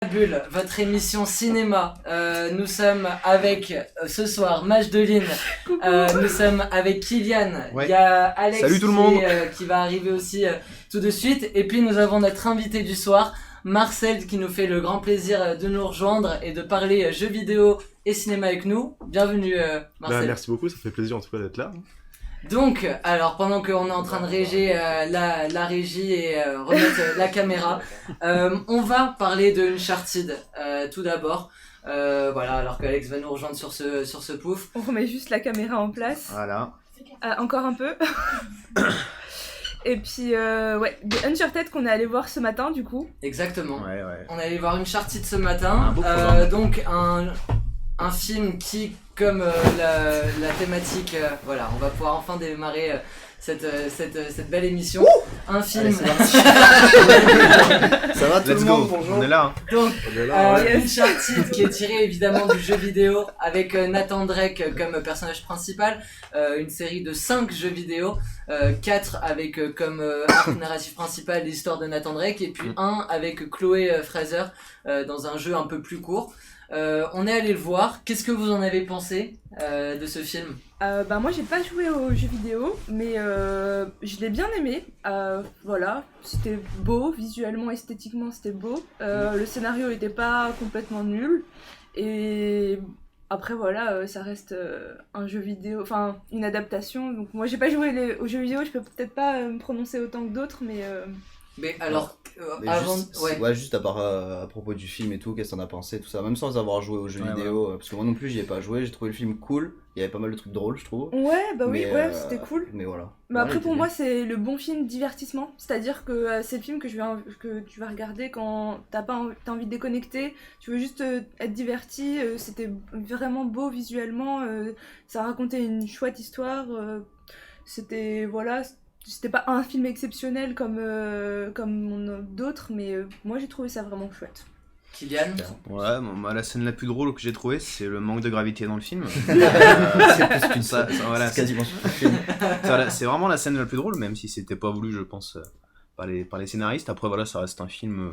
Bulle, votre émission cinéma. Nous sommes avec ce soir Majdeline, nous sommes avec Kylian, il y a Alex Salut tout le monde. qui va arriver aussi tout de suite, et puis nous avons notre invité du soir, Marcel, qui nous fait le grand plaisir de nous rejoindre et de parler jeux vidéo et cinéma avec nous. Bienvenue Marcel. Merci beaucoup, ça fait plaisir en tout cas d'être là. Donc, alors pendant qu'on est en train de réger la régie et remettre la caméra, on va parler de Uncharted tout d'abord. Voilà, alors qu'Alex va nous rejoindre sur ce pouf. On remet juste la caméra en place. Voilà. Encore un peu. Et puis, ouais, The Uncharted qu'on est allé voir ce matin du coup. Exactement. Ouais. On est allé voir Uncharted ce matin. Un beau programme. Donc un film qui, comme la thématique, voilà, on va pouvoir enfin démarrer cette belle émission. Un film. Allez, ça va tout Let's le go, monde, bonjour. on est là. Donc, On est là, ouais. Uncharted qui est tiré évidemment du jeu vidéo avec Nathan Drake comme personnage principal, une série de 5 jeux vidéo, 4 avec comme arc narratif principal l'histoire de Nathan Drake, et puis un avec Chloé Fraser dans un jeu un peu plus court. On est allé le voir. Qu'est-ce que vous en avez pensé de ce film ? Moi j'ai pas joué aux jeux vidéo, mais je l'ai bien aimé. Voilà, c'était beau, visuellement, esthétiquement c'était beau. Le scénario était pas complètement nul. Et après voilà, ça reste un jeu vidéo, enfin une adaptation. Donc moi j'ai pas joué aux jeux vidéo, je peux peut-être pas me prononcer autant que d'autres, mais... Mais alors, Mais avant... juste à propos du film et tout, qu'est-ce que t'en as pensé, tout ça, même sans avoir joué aux jeux vidéo, parce que moi non plus j'y ai pas joué, j'ai trouvé le film cool, il y avait pas mal de trucs drôles je trouve. Ouais, bah oui, Mais, ouais, c'était cool. Mais voilà. Mais Ouais, après, il pour était moi, bien. c'est le bon film divertissement. C'est-à-dire que c'est le film que tu vas regarder quand t'as envie de déconnecter. Tu veux juste être diverti. C'était vraiment beau visuellement. Ça racontait une chouette histoire. C'était, voilà, c'était pas un film exceptionnel comme d'autres, mais moi, j'ai trouvé ça vraiment chouette. Kylian ? Ouais, moi, la scène la plus drôle que j'ai trouvée, c'est le manque de gravité dans le film. C'est plus qu'une Voilà, c'est quasiment tout le film. c'est vraiment la scène la plus drôle, même si c'était pas voulu, je pense, par les scénaristes. Après, voilà, ça reste un film,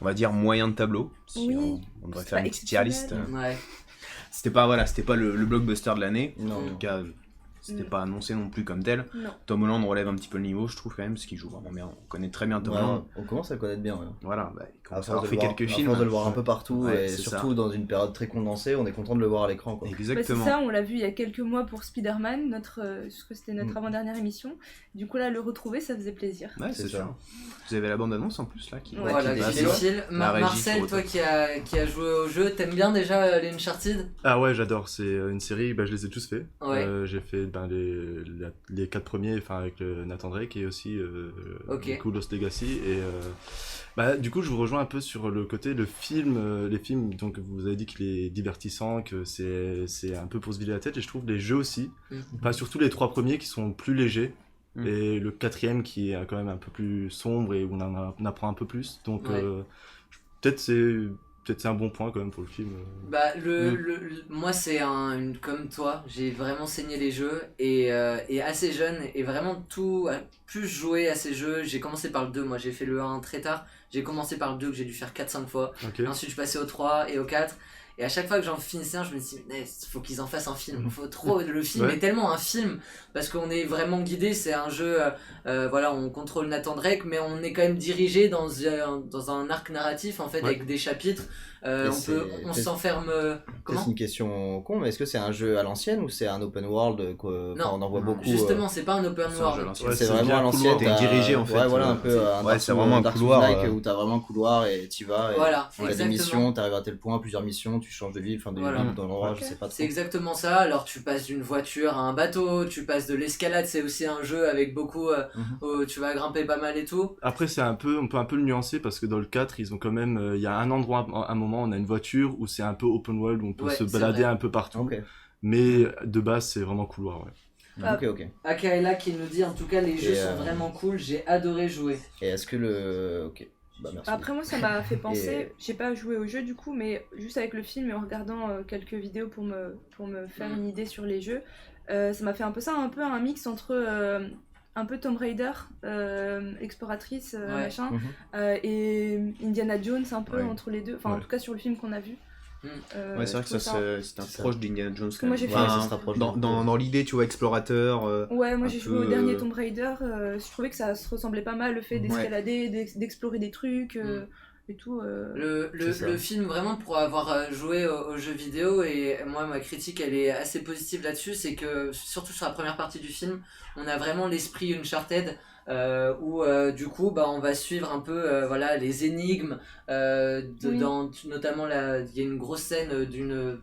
on va dire, moyen de tableau. Si Oui, on devrait c'est faire pas une petite tier list. exceptionnel. Ouais. C'était pas le blockbuster de l'année. Non. En tout cas, c'était pas annoncé non plus comme tel. Non. Tom Holland relève un petit peu le niveau, je trouve, quand même, parce qu'il joue vraiment bien. On connaît très bien Tom Ouais, Holland. on commence à le connaître bien. Ouais. Voilà, bah, il À commence à force avoir de fait le voir- quelques à films. force de le voir un peu partout, Ouais, et c'est surtout ça. dans une période très condensée, on est content de le voir à l'écran, quoi. Bah, Exactement. c'est ça, on l'a vu il y a quelques mois pour Spider-Man, je crois que c'était notre avant-dernière émission. Du coup là, le retrouver, ça faisait plaisir. Ouais, C'est c'est ça. sûr. Vous avez la bande-annonce en plus là qui Ouais. Voilà, qui qui défile. défile. La régie Marcel, pour toi qui a joué au jeu, t'aimes bien déjà les Uncharted ? Ah ouais, j'adore, c'est une série, je les ai tous faits. Ouais. J'ai fait les 4 premiers, enfin avec Nathan Drake et aussi Ok. du coup Lost Legacy. Et du coup, je vous rejoins un peu sur le côté, les films, donc vous avez dit qu'il est divertissant, que c'est un peu pour se vider la tête, et je trouve les jeux aussi, enfin surtout les 3 premiers qui sont plus légers, et le 4e qui est quand même un peu plus sombre et où on apprend un peu plus. Donc Ouais. peut-être c'est un bon point quand même pour le film. Bah moi c'est comme toi, j'ai vraiment saigné les jeux et assez jeune et vraiment plus joué à ces jeux. J'ai commencé par le 2, moi j'ai fait le 1 très tard, j'ai commencé par le 2 que j'ai dû faire 4-5 fois. Ok. Ensuite je suis passé au 3 et au 4. Et à chaque fois que j'en finissais un, je me disais, il faut qu'ils en fassent un film. Faut trop. Le film Ouais. est tellement un film parce qu'on est vraiment guidé. C'est un jeu, voilà, on contrôle Nathan Drake, mais on est quand même dirigé dans un arc narratif en fait, Ouais. avec des chapitres. Et On s'enferme. Comment ? C'est une question con, mais est-ce que c'est un jeu à l'ancienne ou c'est un open world Non. on en voit beaucoup. Justement, c'est pas un open c'est un jeu à world. l'ancienne. Ouais, C'est c'est vraiment bien à un l'ancienne. couloir, t'es dirigé, en fait. Ouais, voilà, un peu un Ouais, Dark c'est Souls- vraiment un Dark couloir, Souls-like où t'as vraiment un couloir et t'y vas. Et Voilà, t'as des exactement. missions, t'arrives à tel point, plusieurs missions, tu changes de ville, enfin de Voilà. ville dans l'endroit, Ok. je sais pas trop. C'est exactement ça. Alors tu passes d'une voiture à un bateau, tu passes de l'escalade, c'est aussi un jeu avec beaucoup où tu vas grimper pas mal et tout. Après, on peut un peu le nuancer parce que dans le 4, ils ont quand même, il y a un endroit, un moment, on a une voiture où c'est un peu open world, où on peut Ouais, se c'est balader vrai. un peu partout. Ok. Mais de base, c'est vraiment couloir, ouais. Ah. Ok. Akaela qui nous dit en tout cas les jeux sont vraiment cool, j'ai adoré jouer. Et est-ce que le. Ok. Bah merci. Après moi ça m'a fait penser, j'ai pas joué au jeu du coup, mais juste avec le film et en regardant quelques vidéos pour me faire une idée sur les jeux, ça m'a fait un peu un mix entre un peu Tomb Raider, exploratrice, Ouais. machin, Mhm. et Indiana Jones un peu Ouais. entre les deux, enfin en Ouais. tout cas sur le film qu'on a vu. Mm. Ouais, c'est vrai que je ça, trouve c'est un C'est proche d'Indiana Jones. que moi, j'ai fait- Ouais, ça se rapproche dans, beaucoup. dans l'idée, tu vois, explorateur. Ouais, moi un j'ai peu, joué au dernier Tomb Raider, je trouvais que ça se ressemblait pas mal, le fait Ouais. d'escalader, d'explorer des trucs et tout. Le C'est ça. le film, vraiment, pour avoir joué aux jeux vidéo, et moi, ma critique, elle est assez positive là-dessus, c'est que, surtout sur la première partie du film, on a vraiment l'esprit Uncharted, où, du coup, bah, on va suivre un peu voilà, les énigmes, Oui. notamment, il y a une grosse scène d'une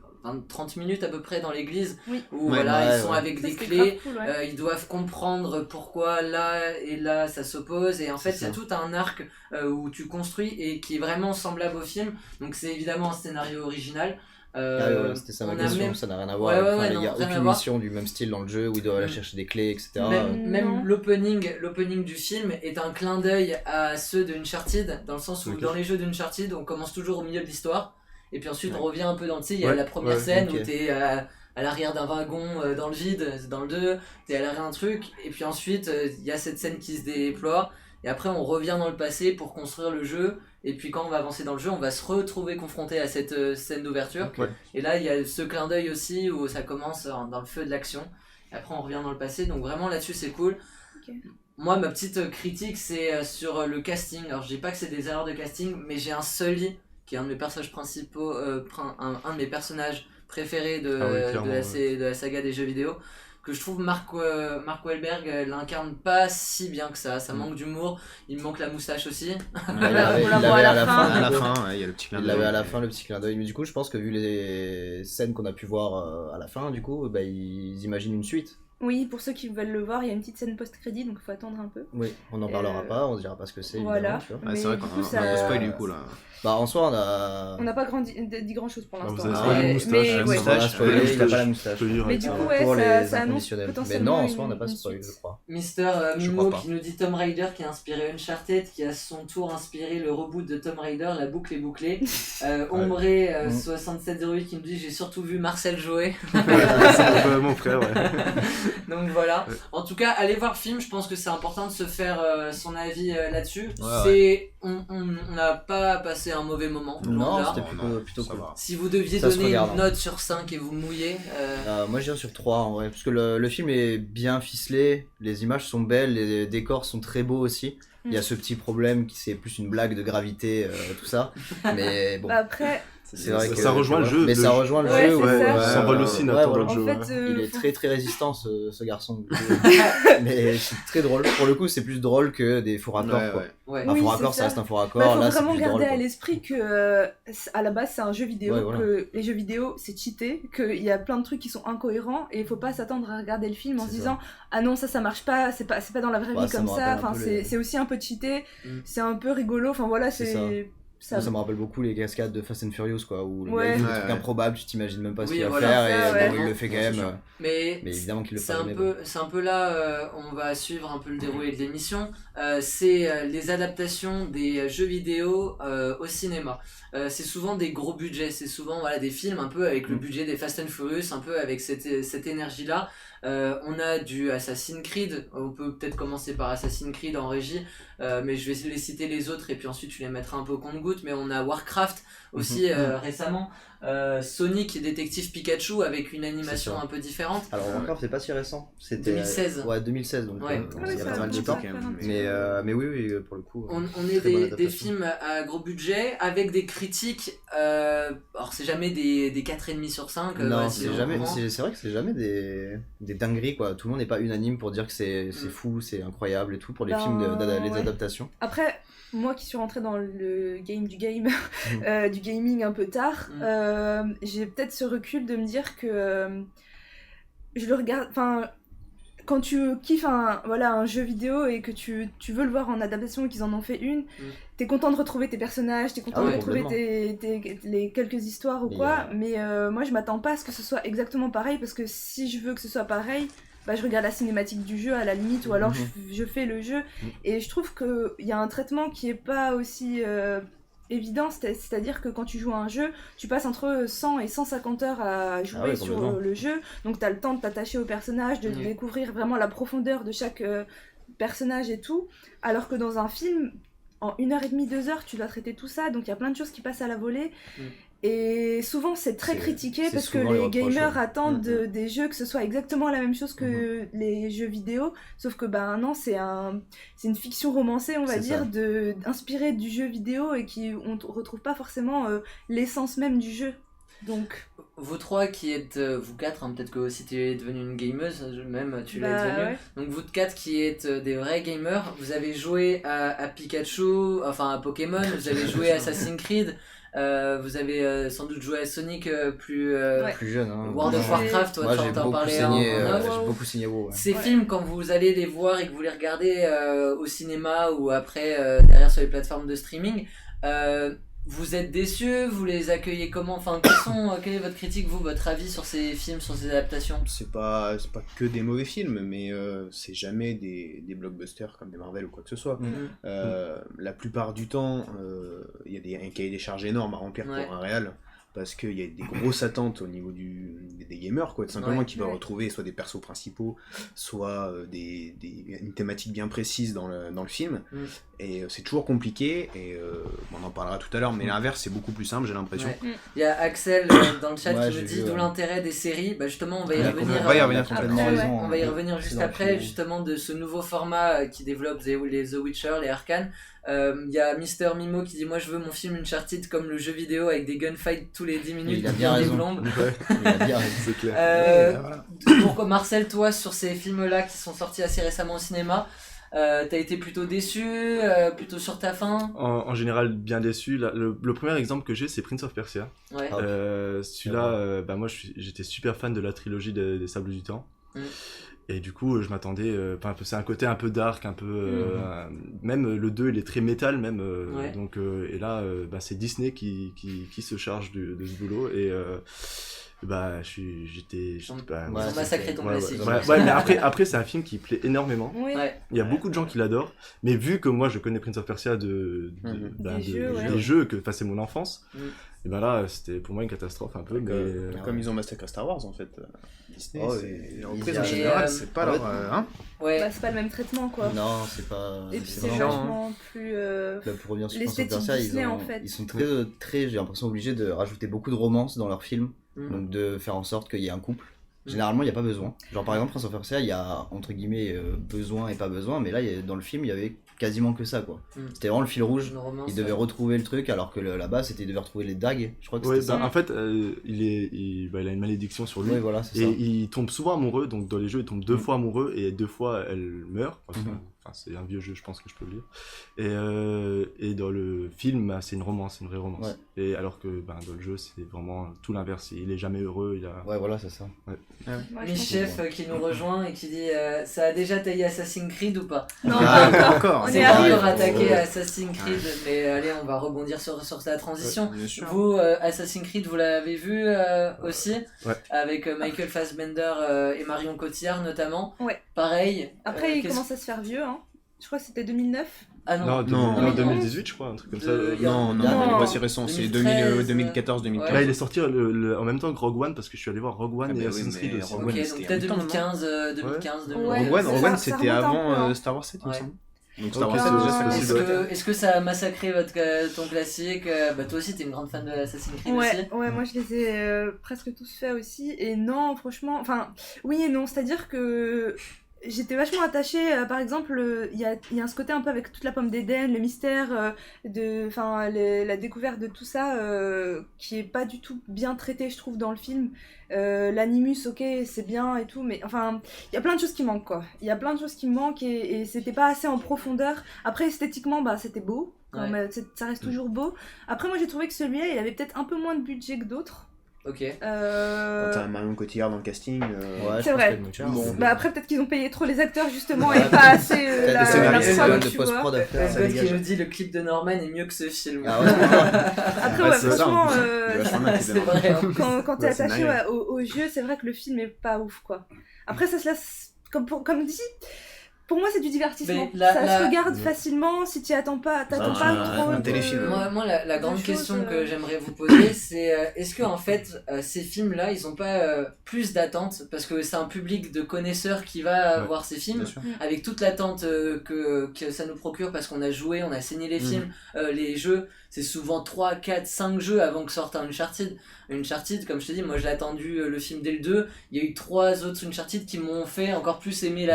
30 minutes à peu près dans l'église, Oui. où Ouais, voilà, ouais, ils sont ouais. avec Ça, des c'était clés. grave cool, ouais. Ils doivent comprendre pourquoi là et là ça s'oppose, et en fait il C'est y a ça. tout un arc où tu construis et qui est vraiment semblable au film, donc c'est évidemment un scénario original. Ah ouais, voilà, c'était ça ma on a question, même- ça n'a rien à voir. Ouais, ouais, Enfin, ouais, il non, n'y a rien à aucune voir. mission du même style dans le jeu où ils doivent aller Mm. chercher des clés, etc. Même Non. l'opening du film est un clin d'œil à ceux de Uncharted, dans le sens où Ok. dans les jeux d'Uncharted on commence toujours au milieu de l'histoire, et puis ensuite on Ouais. revient un peu dans, tu sais, il y a Ouais, la première ouais, scène ok. où t'es à l'arrière d'un wagon dans le vide, dans le 2, t'es à l'arrière d'un truc, et puis ensuite il y a cette scène qui se déploie, et après on revient dans le passé pour construire le jeu, et puis quand on va avancer dans le jeu on va se retrouver confronté à cette scène d'ouverture. Ok. Et là, il y a ce clin d'œil aussi où ça commence dans le feu de l'action. Et après, on revient dans le passé. Donc, vraiment, là-dessus, c'est cool. Ok. Moi, ma petite critique, c'est sur le casting. Alors, je dis pas que c'est des erreurs de casting, mais j'ai un Sully, qui est un de mes personnages principaux, un de mes personnages préférés Ah ouais, clairement, de la saga des jeux vidéo, que je trouve Mark Wahlberg l'incarne pas si bien que ça manque d'humour, il me manque la moustache aussi. Il l'avait on la voit à la fin. À la du coup. fin, ouais, il y a le petit clin Il d'œil. l'avait à la fin, le petit clin d'œil. Mais du coup, je pense que vu les scènes qu'on a pu voir à la fin, du coup, bah, ils imaginent une suite. Oui, pour ceux qui veulent le voir, il y a une petite scène post-crédit, donc il faut attendre un peu. Oui, on n'en parlera Euh, pas, on dira pas ce que c'est. voilà. Évidemment, tu vois. Ouais, c'est vrai Mais qu'on du coup, on a ça- spoil du coup là. Bah, en soi, on a. On n'a pas dit grand chose pour Ah, l'instant. vous avez spoilé Mais- la moustache, mais, la ouais. moustache. On a spoilé, Ouais, il a pas la moustache. Mais du coup, Pour ouais, les ça annonce inconditionnels. Mais potentiellement non, en soi, on n'a une- pas une spoil, suite. je crois. Mister Je Mimo crois pas. qui nous dit Tomb Raider qui a inspiré Uncharted, qui a à son tour inspiré le reboot de Tomb Raider, la boucle est bouclée. Ombré Mm. 6708 qui nous dit j'ai surtout vu Marcel jouer. C'est mon frère, ouais. Donc voilà. Ouais. En tout cas, allez voir le film, je pense que c'est important de se faire son avis là-dessus. Ouais, On n'a pas passé un mauvais moment. loin Non, de là. c'était plutôt ça cool. va. Si vous deviez Ça se donner regarde, une hein. note sur 5 et vous mouillez, Moi je dirais sur 3 en vrai, parce que le film est bien ficelé, les images sont belles, les décors sont très beaux aussi. Il y a ce petit problème qui c'est plus une blague de gravité, tout ça. Mais bon, Bah après, c'est vrai que. ça rejoint le jeu, Mais ça rejoint le Ouais, jeu, c'est ouais. ça. ouais, Ça s'envole ouais, aussi ouais, Nathan voilà. dans le en jeu. fait, ouais. Il est très très résistant ce garçon. Mais c'est très drôle. Pour le coup, c'est plus drôle que des faux raccords. Ouais, quoi. ouais. ouais. Un Oui, faux c'est raccord, ça ça. reste un faux bah, raccord. faut Là, c'est vraiment plus garder drôle. à quoi. l'esprit que à la base c'est un jeu vidéo, Ouais, voilà. que les jeux vidéo c'est cheaté, qu'il y a plein de trucs qui sont incohérents et il faut pas s'attendre à regarder le film en se C'est disant ah non ça marche pas, c'est pas dans la vraie Bah, vie ça comme me ça, rappelle un enfin peu les- c'est aussi un peu cheaté, Mm. c'est un peu rigolo, enfin voilà C'est c'est Ça me rappelle beaucoup les cascades de Fast and Furious, quoi, où le Ouais. gars il fait des Ouais, trucs ouais. improbables, tu t'imagines même pas ce Oui, qu'il va voilà, faire, ça, et ouais. bon, il le fait quand Ouais, c'est même. sûr. Mais évidemment qu'il le c'est fera un jamais, peu, c'est un peu là, on va suivre un peu le déroulé de l'émission. C'est les adaptations des jeux vidéo au cinéma. C'est souvent des gros budgets, c'est souvent voilà, des films un peu avec le budget des Fast and Furious, un peu avec cette énergie-là. On a du Assassin's Creed, on peut peut-être commencer par Assassin's Creed en régie, mais je vais les citer les autres et puis ensuite tu les mettras un peu au compte-gouttes. Mais on a Warcraft aussi récemment, Sonic et Détective Pikachu avec une animation C'est ça. un peu différente. Alors Warcraft, c'est pas si récent. C'était 2016. Ouais, 2016, donc Ouais. donc Ouais, il y a ça pas mal de remonte temps. à faire un petit Mais oui, pour le coup. On très est bonne des adaptation. films à gros budget avec des critiques. Alors c'est jamais des 4,5 sur 5. Non, si c'est on jamais. prend. C'est vrai que c'est jamais des dingueries, quoi. Tout le monde n'est pas unanime pour dire que c'est fou, c'est incroyable et tout pour les Ben, films, les ouais. adaptations. Après, moi qui suis rentrée dans le game du game, du gaming un peu tard, j'ai peut-être ce recul de me dire que je le regarde. Enfin, quand tu kiffes un jeu vidéo et que tu veux le voir en adaptation et qu'ils en ont fait une, t'es content de retrouver tes personnages, t'es content Ah ouais, de retrouver complètement. les quelques histoires ou Mais, quoi, mais moi je m'attends pas à ce que ce soit exactement pareil parce que si je veux que ce soit pareil, bah, je regarde la cinématique du jeu à la limite ou alors je fais le jeu et je trouve qu'il y a un traitement qui est pas aussi évident, c'est-à-dire que quand tu joues à un jeu, tu passes entre 100 et 150 heures à jouer ouais, sur complètement. le jeu, donc tu as le temps de t'attacher au personnage, de Oui. découvrir vraiment la profondeur de chaque personnages et tout, alors que dans un film, en 1h30, 2 heures, tu dois traiter tout ça, donc il y a plein de choses qui passent à la volée. Et souvent c'est très critiqué parce que les gamers attendent des jeux que ce soit exactement la même chose que les jeux vidéo, sauf que non, c'est une fiction romancée, on va dire, inspirée du jeu vidéo et on retrouve pas forcément l'essence même du jeu. Donc vous trois qui êtes, vous quatre, hein, peut-être que aussi tu es devenue une gameuse, même tu l'as devenue. Ouais. Donc vous quatre qui êtes des vrais gamers, vous avez joué à Pikachu, enfin à Pokémon, vous avez joué à Assassin's Creed, vous avez sans doute joué à Sonic plus jeune. World of Warcraft, toi tu en parlais en off. J'ai beaucoup signé WoW. Ces films, quand vous allez les voir et que vous les regardez au cinéma ou après derrière sur les plateformes de streaming, vous êtes déçus, vous les accueillez comment, enfin quelle est votre critique, vous, votre avis sur ces films, sur ces adaptations? C'est pas que des mauvais films, mais c'est jamais des blockbusters comme des Marvel ou quoi que ce soit. La plupart du temps, il y a un cahier des charges énorme à remplir pour un réal, parce qu'il y a des grosses attentes au niveau des gamers, quoi, tout simplement, qui veulent retrouver soit des persos principaux, soit une thématique bien précise dans le film. Et c'est toujours compliqué, et on en parlera tout à l'heure, mais l'inverse c'est beaucoup plus simple, j'ai l'impression. Il y a Axel dans le chat qui me dit d'où l'intérêt des séries. Justement, on va y revenir. On va y revenir juste après, justement, de ce nouveau format qui développe les The Witcher, les Arcane. Il y a Mister Mimo qui dit moi je veux mon film Uncharted comme le jeu vidéo avec des gunfights tous les 10 minutes. Il a bien raison. C'est clair. Donc Marcel, toi sur ces films là qui sont sortis assez récemment au cinéma, t'as été plutôt déçu, plutôt sur ta faim? En général bien déçu. Le premier exemple que j'ai c'est Prince of Persia. Celui-là, moi j'étais super fan de la trilogie des Sables du Temps. Et du coup, je m'attendais, c'est un côté un peu dark, un peu, même le 2 il est très métal même, donc et là, c'est Disney qui se charge de ce boulot et ils ont massacré ton classique. Mais après c'est un film qui plaît énormément. Il y a beaucoup de gens qui l'adorent, mais vu que moi je connais Prince of Persia des jeux, que c'est mon enfance. Et là, c'était pour moi une catastrophe un peu. Comme ils ont massacré Star Wars en fait. Disney, les reprises en général, c'est pas leur. c'est pas le même traitement quoi. Non, c'est pas. Et puis c'est vachement plus. Pour revenir sur Prince of Persia, ils sont très, j'ai l'impression, obligés de rajouter beaucoup de romance dans leurs films. Donc de faire en sorte qu'il y ait un couple. Généralement, il n'y a pas besoin. Genre par exemple, Prince of Persia, il y a entre guillemets besoin et pas besoin, mais là, dans le film, il y avait quasiment que ça quoi. C'était vraiment le fil rouge. Il devait retrouver le truc, alors que là-bas, il devait retrouver les dagues. Je crois que c'était ça. En fait, il a une malédiction sur lui. Voilà, c'est et ça. il tombe souvent amoureux, donc dans les jeux, il tombe 2 fois amoureux et 2 fois elle meurt. C'est un vieux jeu, je pense que je peux le lire. Et dans le film, c'est une romance, c'est une vraie romance. Et alors que dans le jeu, c'est vraiment tout l'inverse. Il est jamais heureux. Voilà, c'est ça. Michef qui nous rejoint et qui dit ça a déjà taillé Assassin's Creed ou pas? Non, pas encore. C'est pas encore attaqué Assassin's Creed, mais allez, on va rebondir sur la transition. Vous, Assassin's Creed, vous l'avez vu aussi, avec Michael Fassbender et Marion Cotillard notamment. Pareil. Après, il commence à se faire vieux, hein. Je crois que c'était 2009. Ah non, 2018 je crois, un truc comme ça. Non, il est pas si récent, c'est 2014-2015. Là il est sorti en même temps que Rogue One, parce que je suis allé voir Rogue One et Assassin's Creed aussi. Ok, donc peut-être 2015, Rogue One c'était avant Star Wars 7 il me semble. Donc Star Wars 7 déjà c'est possible. Est-ce que ça a massacré ton classique? Toi aussi t'es une grande fan de Assassin's Creed aussi? Ouais, moi je les ai presque tous faits aussi, et non, franchement, oui et non, c'est-à-dire que j'étais vachement attachée, par exemple, il y a ce côté un peu avec toute la pomme d'Éden, le mystère, la découverte de tout ça, qui est pas du tout bien traité, je trouve, dans le film. L'animus, ok, c'est bien et tout, mais il y a plein de choses qui manquent, quoi. Il y a plein de choses qui manquent et c'était pas assez en profondeur. Après, esthétiquement, c'était beau, ça reste toujours beau. Après, moi j'ai trouvé que celui-là, il avait peut-être un peu moins de budget que d'autres. Ok. T'as Marion Cotillard dans le casting. C'est vrai. Après, peut-être qu'ils ont payé trop les acteurs justement et pas assez la prod, tu vois. Qui nous dit le clip de Norman est mieux que ce film. Après, franchement, c'est vrai. Quand t'es attaché au jeu, c'est vrai que le film est pas ouf, quoi. Après, ça se laisse, comme dit, pour moi c'est du divertissement. Mais la- ça la- se regarde facilement si tu attends pas, t'attends Ah, pas trop. un de- téléfilm. Moi, la grande choses, question que j'aimerais vous poser, c'est est-ce que en fait ces films-là, ils ont pas plus d'attente parce que c'est un public de connaisseurs qui va Ouais. voir ces films Bien sûr. avec toute l'attente que ça nous procure parce qu'on a joué, on a saigné les films, les jeux. C'est souvent 3, 4, 5 jeux avant que sorte un Uncharted. Uncharted, comme je te dis, moi j'ai attendu le film dès le 2. Il y a eu 3 autres Uncharted qui m'ont fait encore plus aimer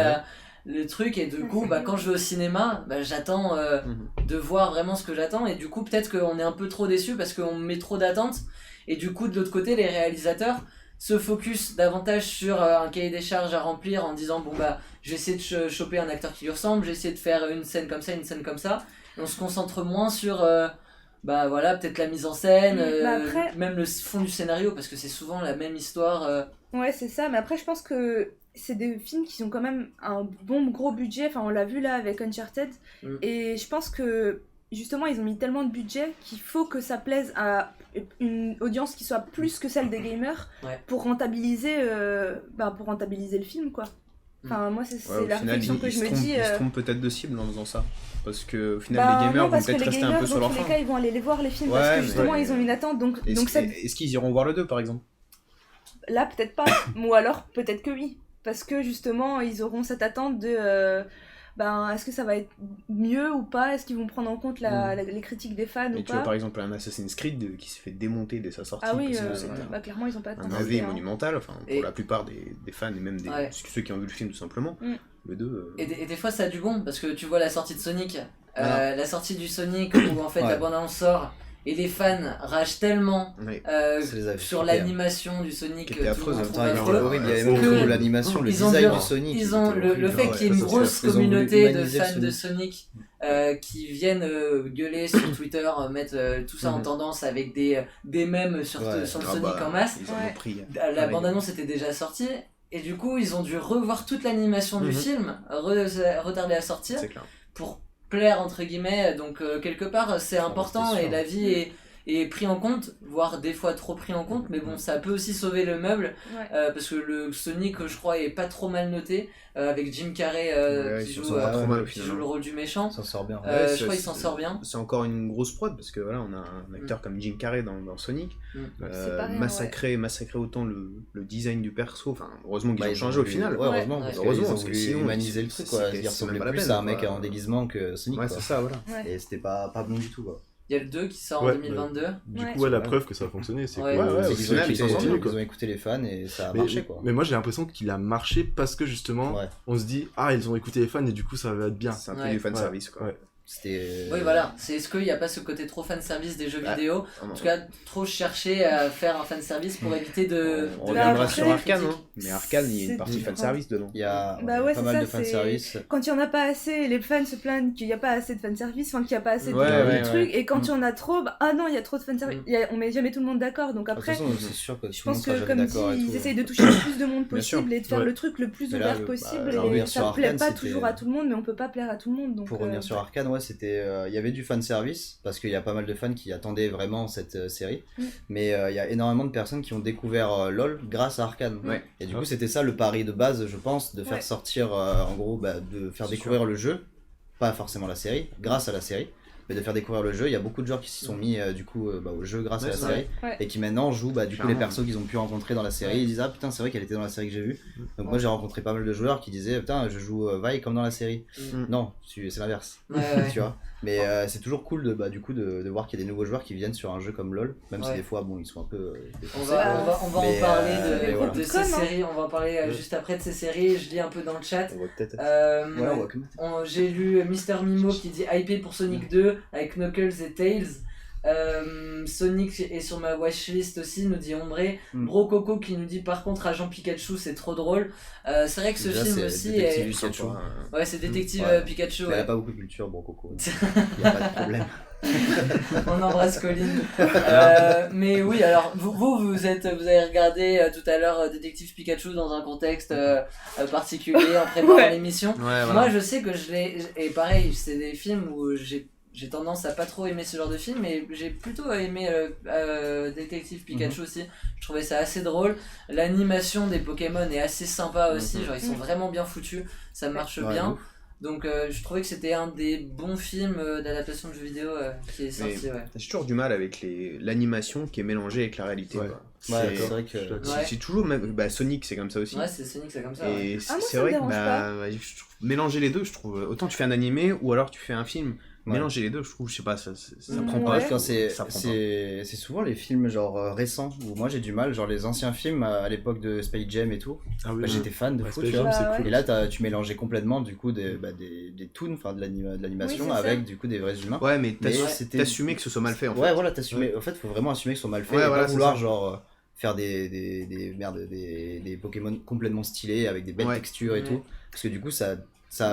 le truc. Et du coup, c'est quand je vais au cinéma, j'attends de voir vraiment ce que j'attends. Et du coup, peut-être qu'on est un peu trop déçu parce qu'on met trop d'attentes. Et du coup, de l'autre côté, les réalisateurs se focus davantage sur un cahier des charges à remplir en disant bon bah je vais essayer de choper un acteur qui lui ressemble, j'ai essayé de faire une scène comme ça, une scène comme ça. Et on se concentre moins sur bah voilà, peut-être la mise en scène, Après- même le fond du scénario, parce que c'est souvent la même histoire. Ouais, c'est ça, mais après je pense que c'est des films qui ont quand même un bon gros budget, enfin on l'a vu là avec Uncharted, et je pense que justement ils ont mis tellement de budget qu'il faut que ça plaise à une audience qui soit plus que celle des gamers pour rentabiliser le film quoi. Enfin moi c'est Ouais, au la final, réflexion que je me dis. Ils se trompent peut-être de cible en faisant ça. Parce que au final, les non, gamers vont parce que peut-être les rester un gamers peu sur dans leur tous les faim. cas ils vont aller les voir les films Ouais, parce que mais justement ouais. ils ont une attente donc Est-ce qu'ils iront voir le 2 par exemple? là peut-être pas ou alors peut-être que oui parce que justement ils auront cette attente de est-ce que ça va être mieux ou pas, est-ce qu'ils vont prendre en compte les critiques des fans ou Et tu vois pas. par exemple un Assassin's Creed qui s'est fait démonter dès sa sortie. Ah oui, parce que c'était clairement ils ont pas un attendre. AV monumental, enfin pour Et- la plupart des fans et même ceux qui ont vu le film tout simplement. Le 2. Et des fois ça a du bon, parce que tu vois la sortie de Sonic, Voilà. la sortie du Sonic où en fait la bande-annonce sort et les fans ragent tellement Ouais. Ça les a sur flippés, l'animation du Sonic Qui était tout affreuse, le en monde même temps, trouve Il affreux. était horrible, il y avait Que- même trop l'animation, le ils ont design vu- du Sonic. Ils ont était le horrible. fait qu'il y ait une ça, c'est grosse sûr. Ils ont voulu communauté de humaniser le fans de Sonic qui viennent gueuler sur Twitter, mettre tout ça en tendance avec des mèmes sur le Sonic en masse. Ils en Ouais. ont pris. La bande-annonce était déjà sortie et du coup ils ont dû revoir toute l'animation du film, retarder à sortir C'est clair. pour plaire entre guillemets, donc quelque part c'est important c'est et sûr. la vie est pris en compte, voire des fois trop pris en compte, mais bon ça peut aussi sauver le meuble parce que le Sonic je crois est pas trop mal noté avec Jim Carrey qui joue pas trop mal au qui final. joue le rôle du méchant. Ça sort bien. Ouais, Je crois qu'il s'en sort bien. C'est encore une grosse prod parce que voilà, on a un acteur comme Jim Carrey dans Sonic, C'est pas rien, massacrer autant le design du perso. Enfin, heureusement qu'ils ont Ils changé au final. Ouais, heureusement, Ouais. parce Heureusement, qu'ils ont parce que voulu sinon, humaniser le truc, quoi. c'était- Il c'est ressemblait même pas la plus peine, à un mec quoi. en déguisement que Sonic, Ouais, quoi. c'est ça, voilà. Ouais. Et c'était pas bon du tout, quoi. Il y a le 2 qui sort en Ouais, 2022. Du Ouais. coup, la Ouais. preuve que ça a fonctionné, c'est Ouais. que Ouais, ouais, C'est au qu'ils final, ont ils écouté- s'en sortent, ils quoi. ont écouté les fans et ça a Mais, marché, quoi. mais moi j'ai l'impression qu'il a marché parce que justement Ouais. on se dit ah ils ont écouté les fans et du coup ça va être bien. C'est un peu Ouais. du fanservice, quoi. Ouais. C'était. Oui voilà, c'est est-ce qu'il n'y a pas ce côté trop fanservice des jeux Ah, vidéo, en tout cas trop chercher à faire un fanservice pour éviter de... On de reviendra après, sur Arcane, critique. hein. Mais Arcane, il y a une c'est partie différent. fanservice dedans. Il y a Bah ouais, pas c'est mal ça, de c'est- fanservice. Quand il y en a pas assez, les fans se plaignent qu'il n'y a pas assez de fanservice, enfin qu'il n'y a pas assez Ouais, de ouais, trucs, ouais. et quand il y en a trop, ah non, il y a trop de fanservice, Mm. on met jamais tout le monde d'accord, donc De toute après, façon, c'est sûr que je tout le monde pense sera que jamais comme dit, d'accord et ils tout. essayent de toucher le plus de monde Bien sûr. possible et de faire Ouais. le truc le plus Mais là, ouvert possible, en et revenir sur ça plaît Arcane, pas c'était- toujours à tout le monde, mais on peut pas plaire à tout le monde, donc... Pour revenir sur Arcane, ouais, c'était, il y avait du fanservice parce qu'il y a pas mal de fans qui attendaient vraiment cette série, mais il y a énormément de personnes qui ont découvert LoL grâce à Arcane. Ouais. Et du coup, c'était ça le pari de base, je pense, de faire Ouais. sortir, en gros, de faire C'est découvrir le jeu, pas forcément la série, grâce à la série. Mais de faire découvrir le jeu, il y a beaucoup de joueurs qui s'y sont mis du coup au jeu grâce Ouais, à la c'est série vrai. et qui maintenant jouent du coup les Clairement. persos qu'ils ont pu rencontrer dans la série. Ils disent ah putain c'est vrai qu'elle était dans la série que j'ai vue. Donc moi j'ai rencontré pas mal de joueurs qui disaient putain je joue Vi comme dans la série. Non, c'est l'inverse. Ouais, ouais. Tu vois. Mais c'est toujours cool du coup de voir qu'il y a des nouveaux joueurs qui viennent sur un jeu comme LoL, même si Ouais. des fois bon ils sont un peu On défoncés. va en Mais, parler mais voilà. de ces Comme, hein. séries, on va en parler juste après de ces séries, je lis un peu dans le chat. On va peut-être. Ouais, on va commenter. J'ai lu Mister Mimo qui dit hypé pour Sonic 2 avec Knuckles et Tails. Sonic est sur ma watchlist aussi, nous dit Ombré. Bro Coco qui nous dit par contre Agent Pikachu c'est trop drôle. C'est vrai que ce Déjà, film c'est aussi Détective est... Pikachu. Ouais c'est détective Ouais. Pikachu. Mais elle a Ouais. pas beaucoup de culture, bon Coco. Il y a pas de problème. On embrasse Colline. Mais oui, alors vous avez regardé tout à l'heure Détective Pikachu dans un contexte particulier en préparant l'émission. Ouais, voilà. Moi je sais que je l'ai, et pareil c'est des films où j'ai tendance à pas trop aimer ce genre de film, mais j'ai plutôt aimé Détective Pikachu aussi. Je trouvais ça assez drôle. L'animation des Pokémon est assez sympa aussi, genre ils sont vraiment bien foutus, ça marche Ouais, bien. ouf. Donc je trouvais que c'était un des bons films d'adaptation de jeux vidéo qui est sorti. Ouais. J'ai toujours du mal avec l'animation qui est mélangée avec la réalité. Ouais. Quoi. Ouais, C'est- c'est vrai que. Ouais. c'est toujours même Sonic c'est comme ça aussi. Ouais, c'est Sonic, c'est comme ça. Ouais. Et Ah, moi, c'est ça me vrai que dérange pas. je trouve, mélanger les deux, je trouve autant tu fais un animé ou alors tu fais un film, Ouais. mélanger les deux, je trouve, je sais pas, ça Mm. prend Ouais. pas. Enfin, c'est Ça prend pas. c'est souvent les films genre récents où moi j'ai du mal, genre les anciens films à l'époque de Space Jam et tout. Ah oui, Bah, j'étais fan de Ouais, fou, Space tu vois. Jam, c'est Bah, cool. Et là, tu mélangeais complètement du coup des toons, enfin de l'animation Oui, c'est avec ça. du coup des vrais humains. Ouais, mais Mais c'était- t'assumais que ce soit mal fait en fait. Ouais, voilà, t'assumer. En fait, faut vraiment assumer que ce soit mal fait Ouais, et voilà, pas c'est vouloir ça. genre faire des Pokémon complètement stylés avec des belles Ouais. textures et Ouais. tout. Parce que du coup, ça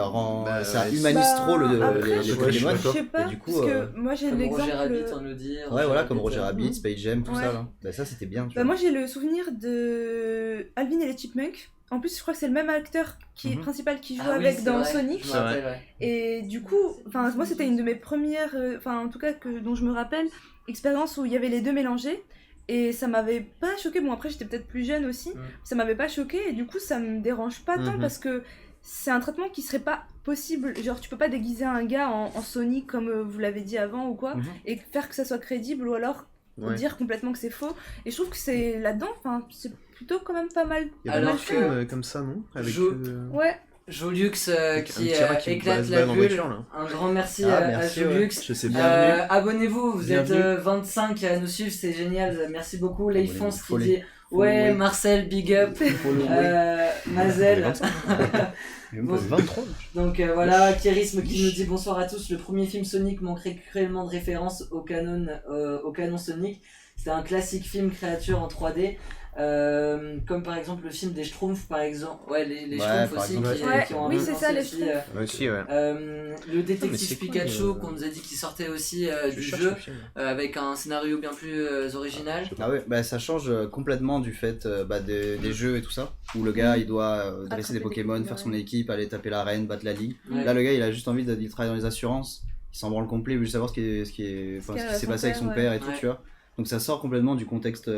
rend, Bah, ça ouais, humanise Bah, trop après, les je Pokémon. je sais pas, Et du coup, parce que moi j'ai Comme l'exemple. Roger Rabbit, on nous dit. Ouais, voilà, comme Roger Rabbit. Rabbit, Space Jam, tout Ouais. ça là. Bah, ça, c'était bien, tu Bah, vois. moi j'ai le souvenir de Alvin et les Chipmunks. En plus, je crois que c'est le même acteur qui est Mhm. principal qui joue Ah oui, avec c'est dans vrai, Sonic. je me C'est vrai. rappelle, ouais. Et du coup, enfin moi c'était une de mes premières, enfin en tout cas dont je me rappelle, expériences où il y avait les deux mélangés. Et ça m'avait pas choqué. Bon après j'étais peut-être plus jeune aussi. Ça m'avait pas choqué et du coup ça me dérange pas tant Mhm. parce que c'est un traitement qui serait pas possible. Genre tu peux pas déguiser un gars en Sonic comme vous l'avez dit avant ou quoi Mhm. et faire que ça soit crédible ou alors Ouais. dire complètement que c'est faux. Et je trouve que c'est là-dedans, enfin c'est plutôt quand même pas mal. Il y avait Alors un que- film comme ça, non Avec Ouais. Joliux avec qui un petit rat qui éclate se la balade en bulle. voiture, là. Un grand merci, Ah, à merci, Joliux. Je sais bien. Bienvenue. Abonnez-vous, vous êtes Bienvenue. 25 à nous suivre, c'est génial, merci beaucoup. Leifonce qui Follow. dit ouais, Follow. Marcel, big up. Mazel. Même Bon. pas 23. Donc voilà, Kérisme qui nous dit bonsoir à tous. Le premier film Sonic manquerait cruellement de référence au canon Sonic. C'était un classique film créature en 3D. Comme par exemple le film des Schtroumpfs par exemple. Ouais, les Ouais, Schtroumpfs par aussi exemple. qui ont Oui, un peu c'est ça, lancé les aussi, Schtroumpfs. Aussi, ouais. le mais détective c'est quoi, Pikachu qu'on nous a dit qu'il sortait aussi Je du cherche jeu le film. avec un scénario bien plus original. Ah ouais, bah ça change complètement du fait des jeux et tout ça, où le gars il doit dresser Attraper des des Pokémon, Pokémon, faire son ouais. équipe, aller taper l'arène, battre la ligue. Ouais. Là le gars il a juste envie de travailler dans les assurances, il s'en branle complet, il veut juste savoir ce qui s'est son passé avec son père, père et tout, ouais. tu vois. Donc ça sort complètement du contexte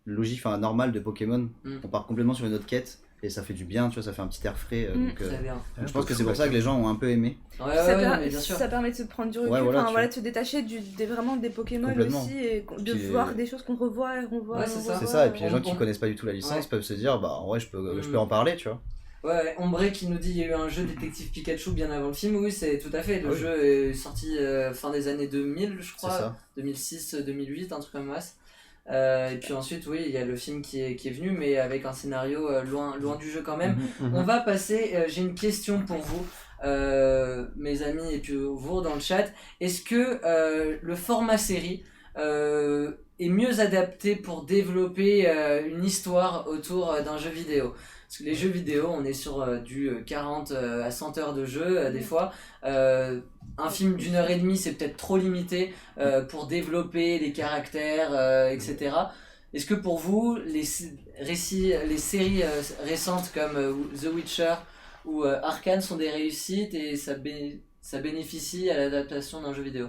logique, enfin normal de Pokémon. Mm. On part complètement sur une autre quête et ça fait du bien, tu vois, ça fait un petit air frais. Donc, Très bien. donc je pense que c'est pour ça que les gens ont un peu aimé. Ouais, Ça, ouais, per- non, mais bien sûr. ça permet de se prendre du recul, Ouais, voilà, enfin, tu voilà, vois. de se détacher vraiment des Pokémon Complètement. aussi et de Puis- voir des choses qu'on revoit et revoit. Ouais, et c'est revoit. ça. C'est ça, et puis les gens on- qui connaissent pas du tout la licence Ouais. peuvent se dire, bah en vrai je peux Mm. en parler, tu vois. Ouais, Ombre qui nous dit il y a eu un jeu Détective Pikachu bien avant le film. Oui, c'est tout à fait. Le Ah oui. jeu est sorti fin des années 2000, je C'est crois. ça. 2006, 2008, un truc comme ça. Et puis ensuite, oui, il y a le film qui est venu, mais avec un scénario loin du jeu quand même. Mhm. On va passer, j'ai une question pour vous, mes amis, et puis vous dans le chat. Est-ce que le format série est mieux adapté pour développer une histoire autour d'un jeu vidéo? Parce que les jeux vidéo, on est sur du 40 à 100 heures de jeu, des fois. Un film d'une heure et demie, c'est peut-être trop limité pour développer les caractères, etc. Est-ce que pour vous, les séries récentes comme The Witcher ou Arcane sont des réussites et ça bénéficie à l'adaptation d'un jeu vidéo?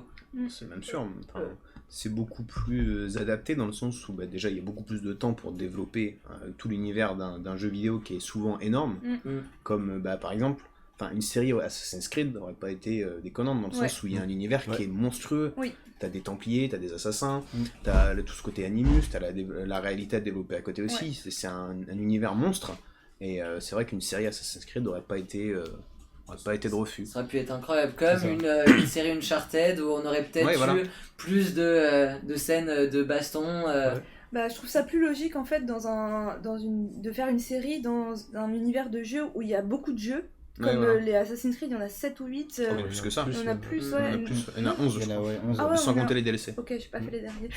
C'est même sûr. Enfin, c'est beaucoup plus adapté dans le sens où déjà il y a beaucoup plus de temps pour développer tout l'univers d'un jeu vidéo qui est souvent énorme. Comme par exemple, une série Assassin's Creed n'aurait pas été déconnante dans le sens où il y a un univers qui est monstrueux. Oui. T'as des Templiers, t'as des assassins, t'as tout ce côté Animus, t'as la réalité à développer à côté aussi. C'est un univers monstre. Et c'est vrai qu'une série Assassin's Creed n'aurait pas été de refus. Ça aurait pu être incroyable, comme une série Uncharted où on aurait peut-être eu plus de scènes de baston. Bah, je trouve ça plus logique en fait de faire une série dans un univers de jeux où il y a beaucoup de jeux. Comme les Assassin's Creed, il y en a 7 ou 8. Oh, mais plus que ça. Il y en a plus, Il y en ouais. a plus. Il y en a 11, je Il y en a, crois. ouais, 11. Ah ouais, Sans on a- compter les DLC. Ok, j'ai pas fait les derniers.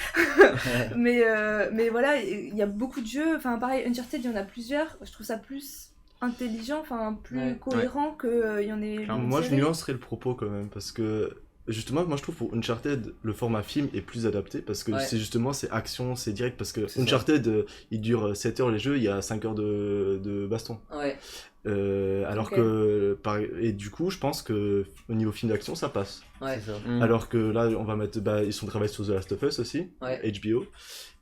mais voilà, il y a beaucoup de jeux. Enfin, pareil, Uncharted, il y en a plusieurs. Je trouve ça plus intelligent, enfin plus Ouais. cohérent qu'il y en ait. Clairement. une Moi, je série. nuancerais le propos quand même, parce que justement, moi je trouve pour Uncharted, le format film est plus adapté, parce que Ouais. c'est action, c'est direct, parce que C'est ça. Uncharted, il dure 7 heures les jeux, il y a 5 heures de baston. Ouais. Alors Ok. que et du coup je pense que au niveau film d'action ça passe. Ouais. C'est ça. Alors que là on va mettre ils sont travaillés sur The Last of Us aussi, Ouais. HBO.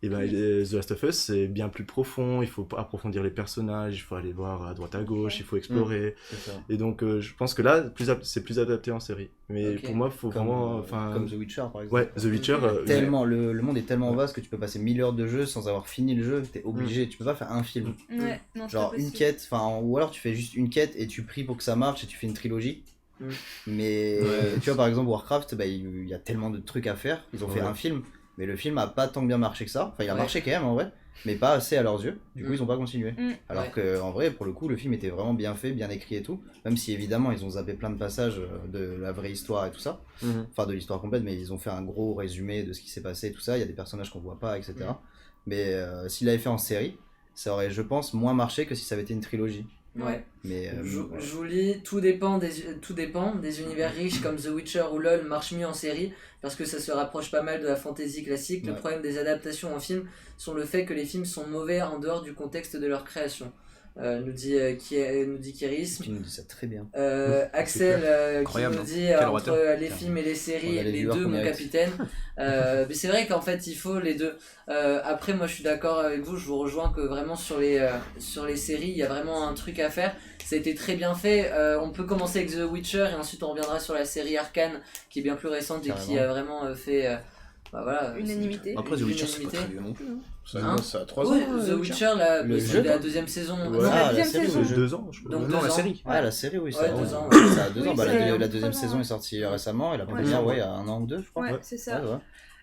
Et The Last of Us c'est bien plus profond, il faut approfondir les personnages, il faut aller voir à droite à gauche, il faut explorer. C'est ça. Et donc je pense que là c'est plus adapté en série. Mais Ok. pour moi faut vraiment Comme The Witcher par exemple. ouais, The Witcher Tellement, le monde est tellement vaste que tu peux passer 1000 heures de jeu sans avoir fini le jeu, t'es obligé, tu peux pas faire un film. Ouais, non, c'est Genre pas une possible. quête, enfin, ou alors tu fais juste une quête et tu pries pour que ça marche et tu fais une trilogie. Mm. Mais Ouais. tu vois, par exemple, Warcraft, bah, il y a tellement de trucs à faire. Ils ont fait Ouais. un film, mais le film a pas tant bien marché que ça. Enfin, il a Ouais. marché quand même en vrai, mais pas assez à leurs yeux. Du coup, Mm. ils ont pas continué. Alors Ouais. que en vrai, pour le coup, le film était vraiment bien fait, bien écrit et tout. Même si évidemment, ils ont zappé plein de passages de la vraie histoire et tout ça. Mhm. Enfin, de l'histoire complète, mais ils ont fait un gros résumé de ce qui s'est passé et tout ça. Il y a des personnages qu'on voit pas, etc. Mais s'il l'avait fait en série, ça aurait, je pense, moins marché que si ça avait été une trilogie. Ouais. Mais Je voilà. je vous lis, tout dépend des univers riches comme The Witcher ou LoL marchent mieux en série parce que ça se rapproche pas mal de la fantasy classique. Le Ouais. problème des adaptations en film sont le fait que les films sont mauvais en dehors du contexte de leur création. Nous dit Kirisme. Tu nous dis ça très bien. Axel qui Incroyable, nous hein. dit Quel entre orateur. les films et les séries, On a les les viewers deux qu'on mon mérite. capitaine. Mais c'est vrai qu'en fait il faut les deux. Après moi je suis d'accord avec vous, je vous rejoins que vraiment sur les séries il y a vraiment un truc à faire. Ça a été très bien fait. On peut commencer avec The Witcher et ensuite on reviendra sur la série Arcane qui est bien plus récente et qui a vraiment fait voilà, Unanimité. Après, The Witcher, c'est pas L'unanimité. très vieux non plus. Hein. Ça, Hein ça a 3 Oui, ans. The Witcher, là, Le c'est jeu, la deuxième saison. Ouais. Non, Ah, la deuxième série, saison. le jeu. 2 ans je crois. Donc, Non, 2 la ans. série. Ah, la série, oui, ça, Ouais, a 2 ans. ça a 2 Oui, ans. Bah, c'est la un deuxième 3 ans. saison est sortie récemment et la Ouais. première, ouais, il y a un an ou deux, je crois. Ouais, Ouais. c'est ça. Ouais, ouais.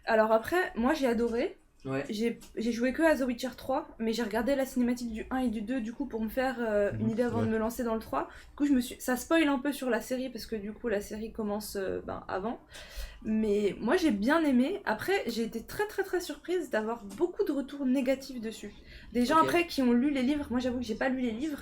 Alors après, moi j'ai adoré. Ouais. J'ai joué que à The Witcher 3, mais j'ai regardé la cinématique du 1 et du 2 du coup pour me faire une idée avant de me lancer dans le 3. Du coup, ça spoil un peu sur la série parce que du coup la série commence avant. Mais moi j'ai bien aimé. Après, j'ai été très très très surprise d'avoir beaucoup de retours négatifs dessus. Des gens Ok. après qui ont lu les livres, moi j'avoue que j'ai pas lu les livres,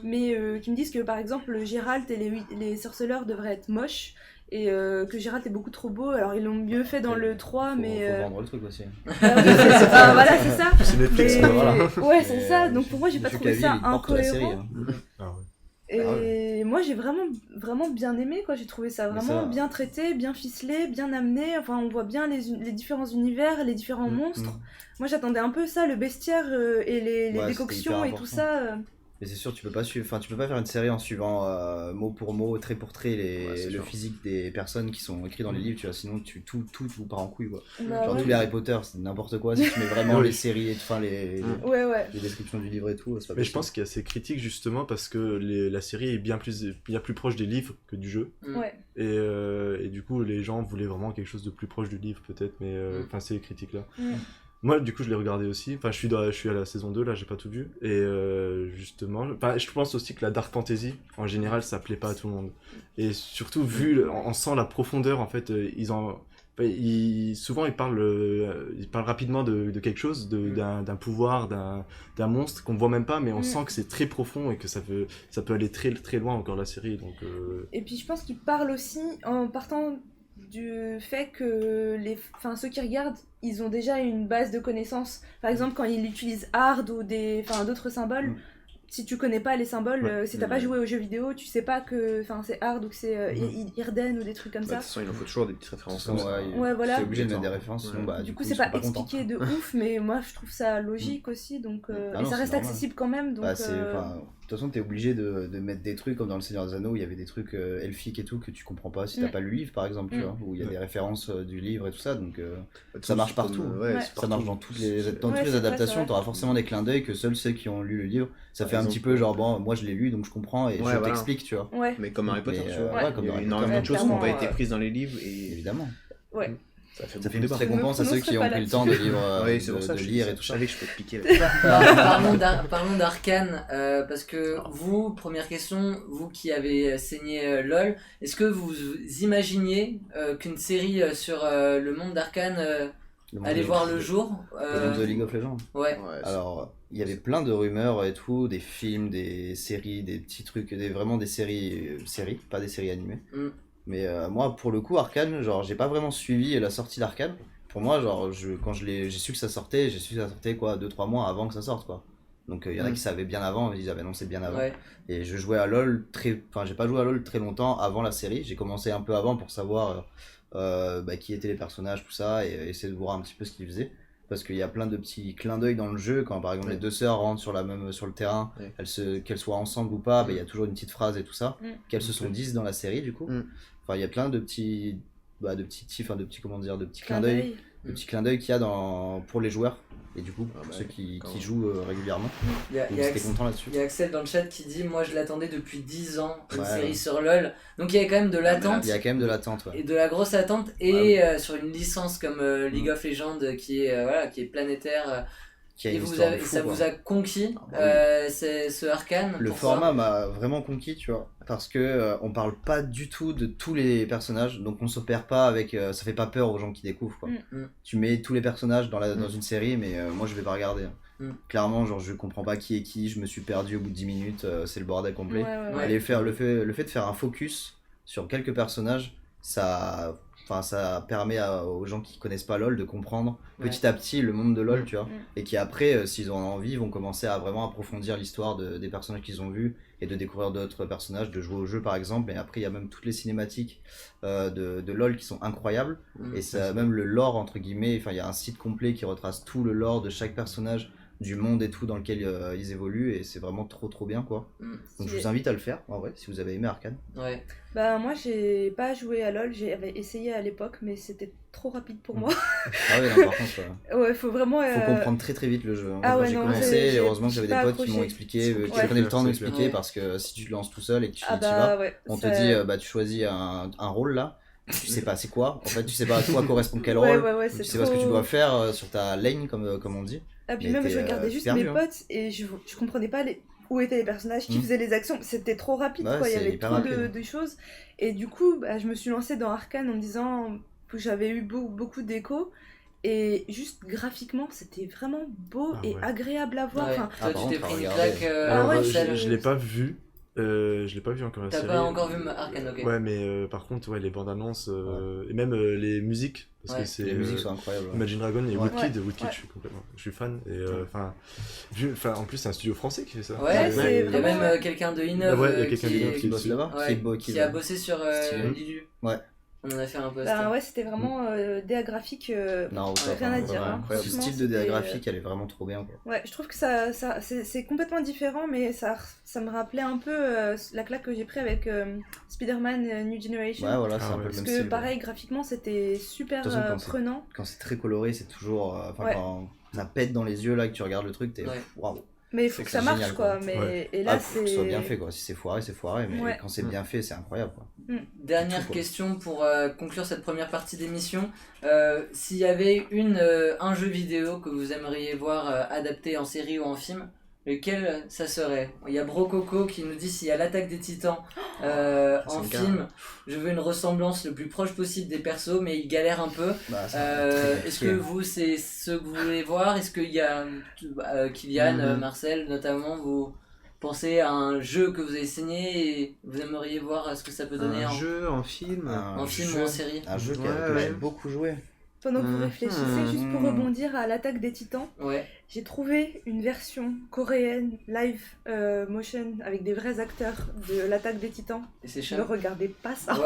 mais qui me disent que par exemple Géralt et les sorceleurs devraient être moches. Et que Géralt est beaucoup trop beau, alors ils l'ont mieux fait dans le 3, Faut, mais. faut vendre le truc aussi. Voilà, c'est ça. C'est Netflix Mais- quoi, voilà. Ouais, c'est Mais, ça. Donc pour moi, j'ai pas Monsieur trouvé Cavill, ça il porte la série, incohérent. hein. Ah ouais. Et moi, j'ai vraiment bien aimé, quoi. J'ai trouvé ça Mais vraiment ça- bien traité, bien ficelé, bien amené. Enfin, on voit bien les différents univers, les différents monstres. Moi, j'attendais un peu ça, le bestiaire et les Ouais, c'était décoctions hyper et tout important. ça. Mais c'est sûr, tu peux pas suivre, enfin, tu peux pas faire une série en suivant mot pour mot, trait pour trait Ouais, c'est le sûr. physique des personnes qui sont écrites dans les livres, tu vois, sinon tout vous part en couille, quoi. Bah, Genre ouais. tous les Harry Potter, c'est n'importe quoi, si tu mets vraiment Oui. les séries et enfin Ouais, ouais. les descriptions du livre et tout, c'est pas Mais je possible. pense qu'il y a ces critiques justement parce que la série est bien plus proche des livres que du jeu. Ouais. Et du coup, les gens voulaient vraiment quelque chose de plus proche du livre, peut-être, mais enfin, ces critiques-là. Mm. Moi, du coup, je l'ai regardé aussi. Enfin, je suis à la saison 2, là, j'ai pas tout vu. Et justement, enfin, je pense aussi que la dark fantasy, en général, ça plaît pas à tout le monde. Et surtout, on sent la profondeur, en fait, souvent, ils parlent rapidement de quelque chose, d'un pouvoir, d'un monstre qu'on voit même pas, mais on sent que c'est très profond et que ça peut aller très, très loin encore la série. Donc, Et puis je pense qu'il parle aussi en partant du fait que ceux qui regardent, ils ont déjà une base de connaissances. Par exemple, quand ils utilisent hard ou d'autres symboles, si tu connais pas les symboles, Ouais. si t'as pas joué aux jeux vidéo, tu sais pas que c'est hard ou que c'est Irden ou des trucs comme Bah, de ça. toute façon, il en faut toujours des petites références. Ouais, comme ça. Ouais, voilà. t'es obligé de mettre des Ouais. références, sinon Ouais. bah Du coup, ils c'est sont pas contents. expliqué de ouf, mais moi je trouve ça logique aussi, donc Ah et non, ça c'est reste normal. accessible quand même, donc Bah, de toute façon, t'es obligé de mettre des trucs comme dans le Seigneur des Anneaux, il y avait des trucs elfiques et tout que tu comprends pas si t'as pas lu le livre par exemple, tu vois, où il y a des références du livre et tout ça, donc ça marche partout. Ouais, Ouais. c'est ça marche partout. dans toutes les Ouais, adaptations, c'est vrai, c'est vrai. t'auras forcément des clins d'œil que seuls ceux qui ont lu le livre, ça Par fait un exemple, petit peu genre bon, moi je l'ai lu donc je comprends et Ouais, je voilà. t'explique, tu vois. ouais. Mais comme Harry Potter, Mais, tu vois. ouais, comme il y a Harry énormément Potter, de choses qui n'ont pas clairement, été prises dans les livres et Évidemment. Ouais. ça fait Ça beaucoup fait une de petite débat. récompense à Nous, ceux on qui serait ont pas pris le là-dessus. temps de lire, Oui, c'est pour ça de que lire et tout ça. Je savais que je peux te piquer là. Parlons d'Arcane, parce que vous, première question, vous qui avez saigné LOL, est-ce que vous imaginiez qu'une série sur le monde d'Arcane Le monde allait de- voir le jour le monde de League of Legends. Ouais. Ouais, Alors, il y avait plein de rumeurs et tout, des films, des séries, des petits trucs, vraiment des séries, pas des séries animées. Mm. Mais moi, pour le coup, Arcane, genre, j'ai pas vraiment suivi la sortie d'Arcane. Pour moi, genre, quand j'ai su que ça sortait, j'ai su que ça sortait quoi, 2-3 mois avant que ça sorte, quoi. Donc il y en a qui savaient bien avant, ils disaient ah ben non c'est bien avant. Ouais. Et je jouais à LoL j'ai pas joué à LoL très longtemps avant la série, j'ai commencé un peu avant pour savoir qui étaient les personnages, tout ça, et essayer de voir un petit peu ce qu'ils faisaient. Parce qu'il y a plein de petits clins d'œil dans le jeu, quand par exemple les deux sœurs rentrent sur le terrain, qu'elles soient ensemble ou pas, il y a toujours une petite phrase et tout ça, qu'elles se sont dites dans la série du coup. Enfin il y a plein de petits clins d'œil. Le petit clin d'œil qu'il y a pour les joueurs et du coup pour ceux qui jouent régulièrement. J'étais content là-dessus. Il y a Axel dans le chat qui dit moi je l'attendais depuis 10 ans, une série sur LoL. Donc il y a quand même de l'attente. Il y a quand même de l'attente, et de la grosse attente et sur une licence comme League of Legends qui est planétaire. Et ça vous a conquis, c'est ce Arcane. Le format m'a vraiment conquis, tu vois, parce que on parle pas du tout de tous les personnages, donc on s'opère pas avec, ça fait pas peur aux gens qui découvrent quoi. Tu mets tous les personnages dans une série, mais moi je vais pas regarder. Clairement, genre je comprends pas qui est qui, je me suis perdu au bout de 10 minutes, c'est le bordel complet. Et le fait de faire un focus sur quelques personnages, ça permet aux gens qui connaissent pas LoL de comprendre petit à petit le monde de LoL, tu vois, et qui après, s'ils ont envie, vont commencer à vraiment approfondir l'histoire des personnages qu'ils ont vus et de découvrir d'autres personnages, de jouer au jeu par exemple. Et après, il y a même toutes les cinématiques de LoL qui sont incroyables, et ça, même le lore entre guillemets, enfin il y a un site complet qui retrace tout le lore de chaque personnage, du monde et tout dans lequel ils évoluent, et c'est vraiment trop bien quoi. Donc je vous invite à le faire en vrai si vous avez aimé Arcane. Bah moi j'ai pas joué à LoL, j'avais essayé à l'époque mais c'était trop rapide pour moi. Ah ouais non, par contre faut vraiment faut comprendre très vite le jeu. Quand j'ai commencé, heureusement que j'avais des potes qui m'ont expliqué, qui prenaient le temps d'expliquer, parce que si tu te lances tout seul et que tu y vas, on te dit tu choisis un rôle là, tu sais pas c'est quoi, en fait tu sais pas à quoi correspond quel rôle, tu sais pas ce que tu dois faire sur ta lane comme on dit. Et puis même je regardais juste mes potes et je comprenais pas où étaient les personnages, qui faisaient les actions, c'était trop rapide quoi, il y avait trop de choses, et du coup je me suis lancée dans Arcane en me disant que j'avais eu beaucoup d'échos, et juste graphiquement c'était vraiment beau et agréable à voir. Toi tu t'es pris une claque. Je l'ai pas vu. Je l'ai pas vu encore la série. T'as pas encore vu Arcane, ok. Ouais, mais par contre, les bandes annonces et même les musiques, parce que c'est les musiques sont incroyables. Imagine Dragon et Woodkid, je suis fan. Et en plus c'est un studio français qui fait ça. Il y a même quelqu'un de Innov qui a bossé sur Lilu. On en a fait un post. C'était vraiment DA graphique, rien à dire. Ce style de DA graphique, elle est vraiment trop bien quoi. Je trouve que c'est complètement différent, mais ça me rappelait un peu la claque que j'ai pris avec Spider-Man New Generation. C'est un peu le même style. Parce que pareil, graphiquement c'était super prenant. Quand c'est très coloré, c'est toujours quand ça pète dans les yeux là, que tu regardes le truc, t'es waouh. Mais il faut que ça marche génial, quoi. Et là faut que ce soit bien fait quoi. Si c'est foiré, c'est foiré, mais quand c'est bien fait, c'est incroyable quoi. Dernière question pour conclure cette première partie d'émission. S'il y avait un jeu vidéo que vous aimeriez voir adapté en série ou en film, lequel ça serait? Il y a Brococo qui nous dit s'il y a l'Attaque des Titans en film, je veux une ressemblance le plus proche possible des persos, mais il galère un peu. Est-ce que vous, c'est ce que vous voulez voir? Est-ce qu'il y a Kylian, Marcel notamment, vous pensez à un jeu que vous avez signé et vous aimeriez voir ce que ça peut donner un jeu, en film, ou en série? Un jeu que j'ai beaucoup joué. Pendant que vous réfléchissez, juste pour rebondir à l'Attaque des Titans, j'ai trouvé une version coréenne live motion avec des vrais acteurs de l'Attaque des Titans. Et c'est cher. Ne regardez pas ça.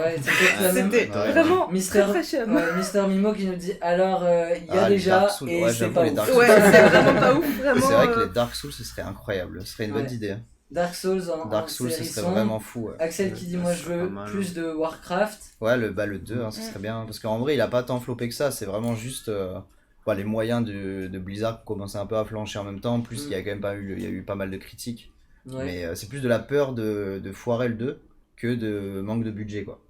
C'était vraiment très cher. Mister Mimo qui nous dit alors il y a déjà et c'est pas ouf. C'est vraiment pas ouf. C'est vrai que les Dark Souls ce serait incroyable, ce serait une bonne idée. Dark Souls en ce serait vraiment fou. Axel qui dit moi je veux plus de Warcraft. Le 2 ce serait bien, parce qu'en vrai il a pas tant flopé que ça, c'est vraiment juste les moyens de Blizzard qui commençaient un peu à flancher en même temps. En plus il y a quand même il y a eu pas mal de critiques, mais c'est plus de la peur de foirer le 2 que de manque de budget quoi.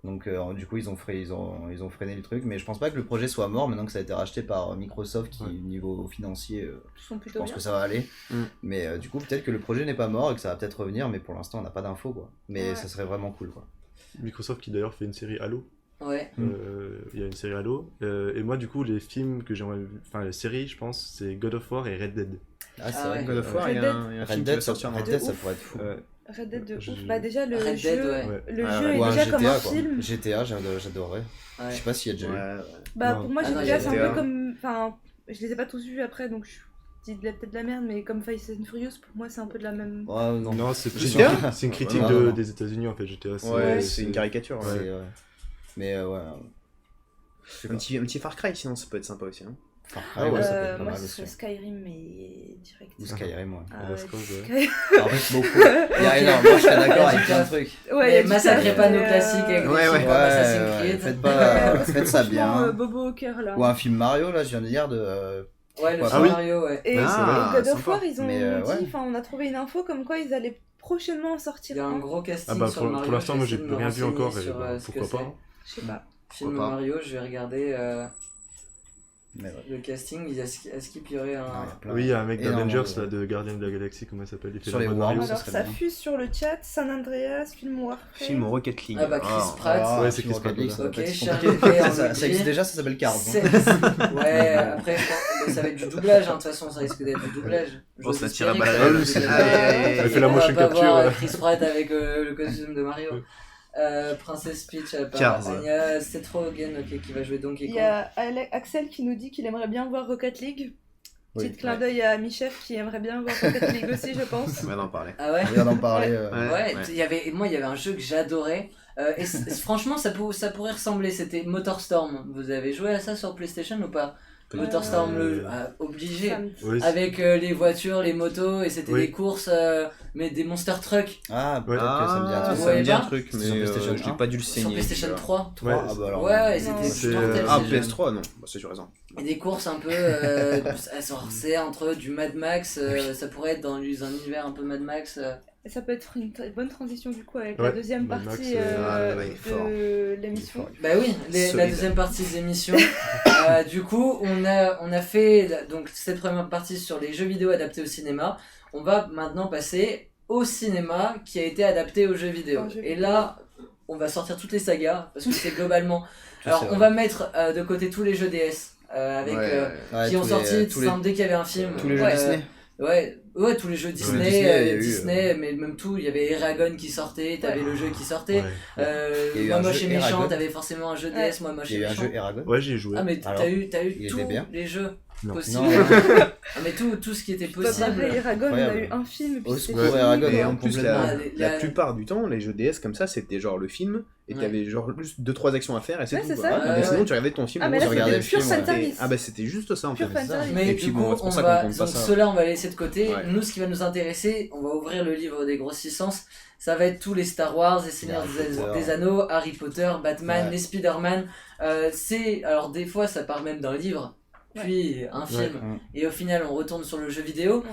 Donc du coup ils ont freiné le truc, mais je pense pas que le projet soit mort maintenant que ça a été racheté par Microsoft qui niveau financier je pense que ça va aller. Mais du coup peut-être que le projet n'est pas mort et que ça va peut-être revenir, mais pour l'instant on n'a pas d'infos quoi. Mais ça serait vraiment cool quoi. Microsoft qui d'ailleurs fait une série Halo. Il y a une série Halo, et moi du coup les films que j'aimerais, les séries je pense c'est God of War et Red Dead. C'est vrai, God of War, il y a un film qui va sortir en Red Dead ça pourrait être fou. Red Dead de ouf. Déjà le Red jeu, Dead, le jeu est déjà GTA, comme un film. GTA j'adorerais. Je sais pas s'il y a déjà eu. Pour moi GTA c'est un peu comme, je les ai pas tous vus après donc dis peut-être de la merde, mais comme Fast and Furious, pour moi, c'est un peu de la même. Ouais, non. Non, c'est plus GTA? c'est une critique Non, non. des États-Unis en fait. GTA, Ouais, c'est une caricature. C'est, Ouais. Mais ouais. Je sais pas. Un petit Far Cry, sinon ça peut être sympa aussi. Hein. Far Ah ouais, Cry, ça peut être pas Moi, mal ce aussi. serait Skyrim, mais direct. Ou Skyrim, ouais. Ah la ouais, Scrooge, ouais. Skyrim. En fait, beaucoup. Il y a énorme, moi je serais d'accord avec plein de trucs. Ouais, il y Mais a du massacrez taf, pas nos mais, classiques avec Ouais, des ouais. films comme Assassin's Ouais, Creed. faites ça Franchement, bien. Bobo au cœur là. Ou un film Mario, là, je viens de dire, de. Ouais, le Ah film oui. Mario, ouais. Et, Ah, et God of sympa. War, ils ont Mais, dit, ouais. enfin, on a trouvé une info comme quoi ils allaient prochainement en sortir Il y a un un. gros casting Ah bah sur pour Mario. l'instant, je moi vais j'ai essayer de me rien vu renseigner encore et sur, bah, ce que pourquoi pas. Je sais pas. Film Pourquoi pas. Mario, je vais regarder Mais ouais. le casting. Est-ce qu'il y aurait un. Non, il y a plein. Oui, il y a un mec Énormément d'Avengers de- là, de Guardian de la Galaxie, comment il s'appelle? Il fait Sur la les voix de Worms. Mario. ça Alors, serait ça bien. fuse sur le chat, San Andreas, film Warframe. Film Rocket League. Ah bah Chris Ah. Pratt. Ah, Ouais, c'est film Chris Pratt, Rocket League, ça Ok, va être Charles compliqué. Leclerc, on Ça le existe dit. déjà, ça s'appelle Cars. hein. Ouais, après, je pense que ça va être du doublage, hein, de toute façon, ça risque d'être du doublage. Bon, ça J'ose tire à espérer balles que- réelles. que- Elle fait la on va motion pas capture, voir, ouais. Chris Pratt avec le costume de Mario. Princess Peach par Cars. Anya Seth Rogen, ok, qui va jouer Donkey Il Kong. y a Axel qui nous dit qu'il aimerait bien voir Rocket League. Oui, Petit clin d'œil à Michef qui aimerait bien voir Rocket League aussi, je pense. On va en parler. Ah ouais. On vient d'en parler. Ouais, moi il y avait un jeu que j'adorais. Franchement, ça pourrait ressembler. C'était Motorstorm. Vous avez joué à ça sur PlayStation ou pas? Motorstorm, obligé. Ça me- Oui, Avec les voitures, les motos, et c'était Oui. des courses, mais des monster trucks. Ah, Ouais. ok, ça me dit un truc. vous ça me voyez dit un pas truc, mais Sur PlayStation j'ai 1. pas dû le Sur saigner. PlayStation celui-là. 3. Ouais. Ah bah alors. Ouais, Non. c'était C'est- mortel, Ah, ces jeux. PS3, non. Bah, ça, tu as raison. Et des courses un peu. C'est entre du Mad Max, ça pourrait être dans un univers un peu Mad Max. Et ça peut être une bonne transition du coup avec Ouais, la deuxième Mad partie Max, ah, là, il est fort. de l'émission. Bah oui, la Solide. deuxième partie de l'émission. Du coup, on a fait donc cette première partie sur les jeux vidéo adaptés au cinéma. On va maintenant passer au cinéma qui a été adapté aux jeux vidéo. En jeu Et vidéo. là, on va sortir toutes les sagas parce que c'est globalement. Alors, c'est on vrai. va mettre de côté tous les jeux DS avec Ouais, qui ont tous sorti les- tous les- dès qu'il y avait un film. tous les jeux Ouais, Disney. Ouais, tous les jeux Disney, Disney, il y a eu, Disney, mais même tout, il y avait Eragon qui sortait, t'avais Ouais. le jeu qui sortait. Ouais. Il y a eu Moi un moche jeu et méchant, Eragon. t'avais forcément un jeu DS, moi moche Il y et a eu un méchant. jeu Eragon. Ouais, j'y ai joué. Ah mais Alors, t'as eu il tous était bien les jeux Non. possibles. Non. Ah, mais tout ce qui était Pas possible. pareil, Eragon, on a Incroyable. eu un film et puis Au c'est secours, fini, Eragon, quoi. Et en ouais. plus, complètement. la La- plupart du temps, les jeux DS comme ça, c'était genre le film, et Ouais. t'avais genre juste 2-3 actions à faire, et c'est Ouais, tout. c'est quoi. ça. Mais Ouais, sinon, ouais. tu regardais ton film. Ah, mais bon, là, tu regardais c'était le pur film, fanservice. Ah bah c'était juste ça en Pur fait. fanservice. Mais Et puis du bon, coup, c'est pour on ça qu'on va compte pas donc ça. ceux-là, on va laisser de côté. Ouais. Nous, ce qui va nous intéresser, on va ouvrir le livre des grossissances. Ça va être tous les Star Wars, les Seigneurs Harry Potter. des Anneaux, Harry Potter, Batman, Ouais. les Spider-Man. Alors des fois, ça part même d'un livre, puis un film, Ouais. et au final, on retourne sur le jeu vidéo.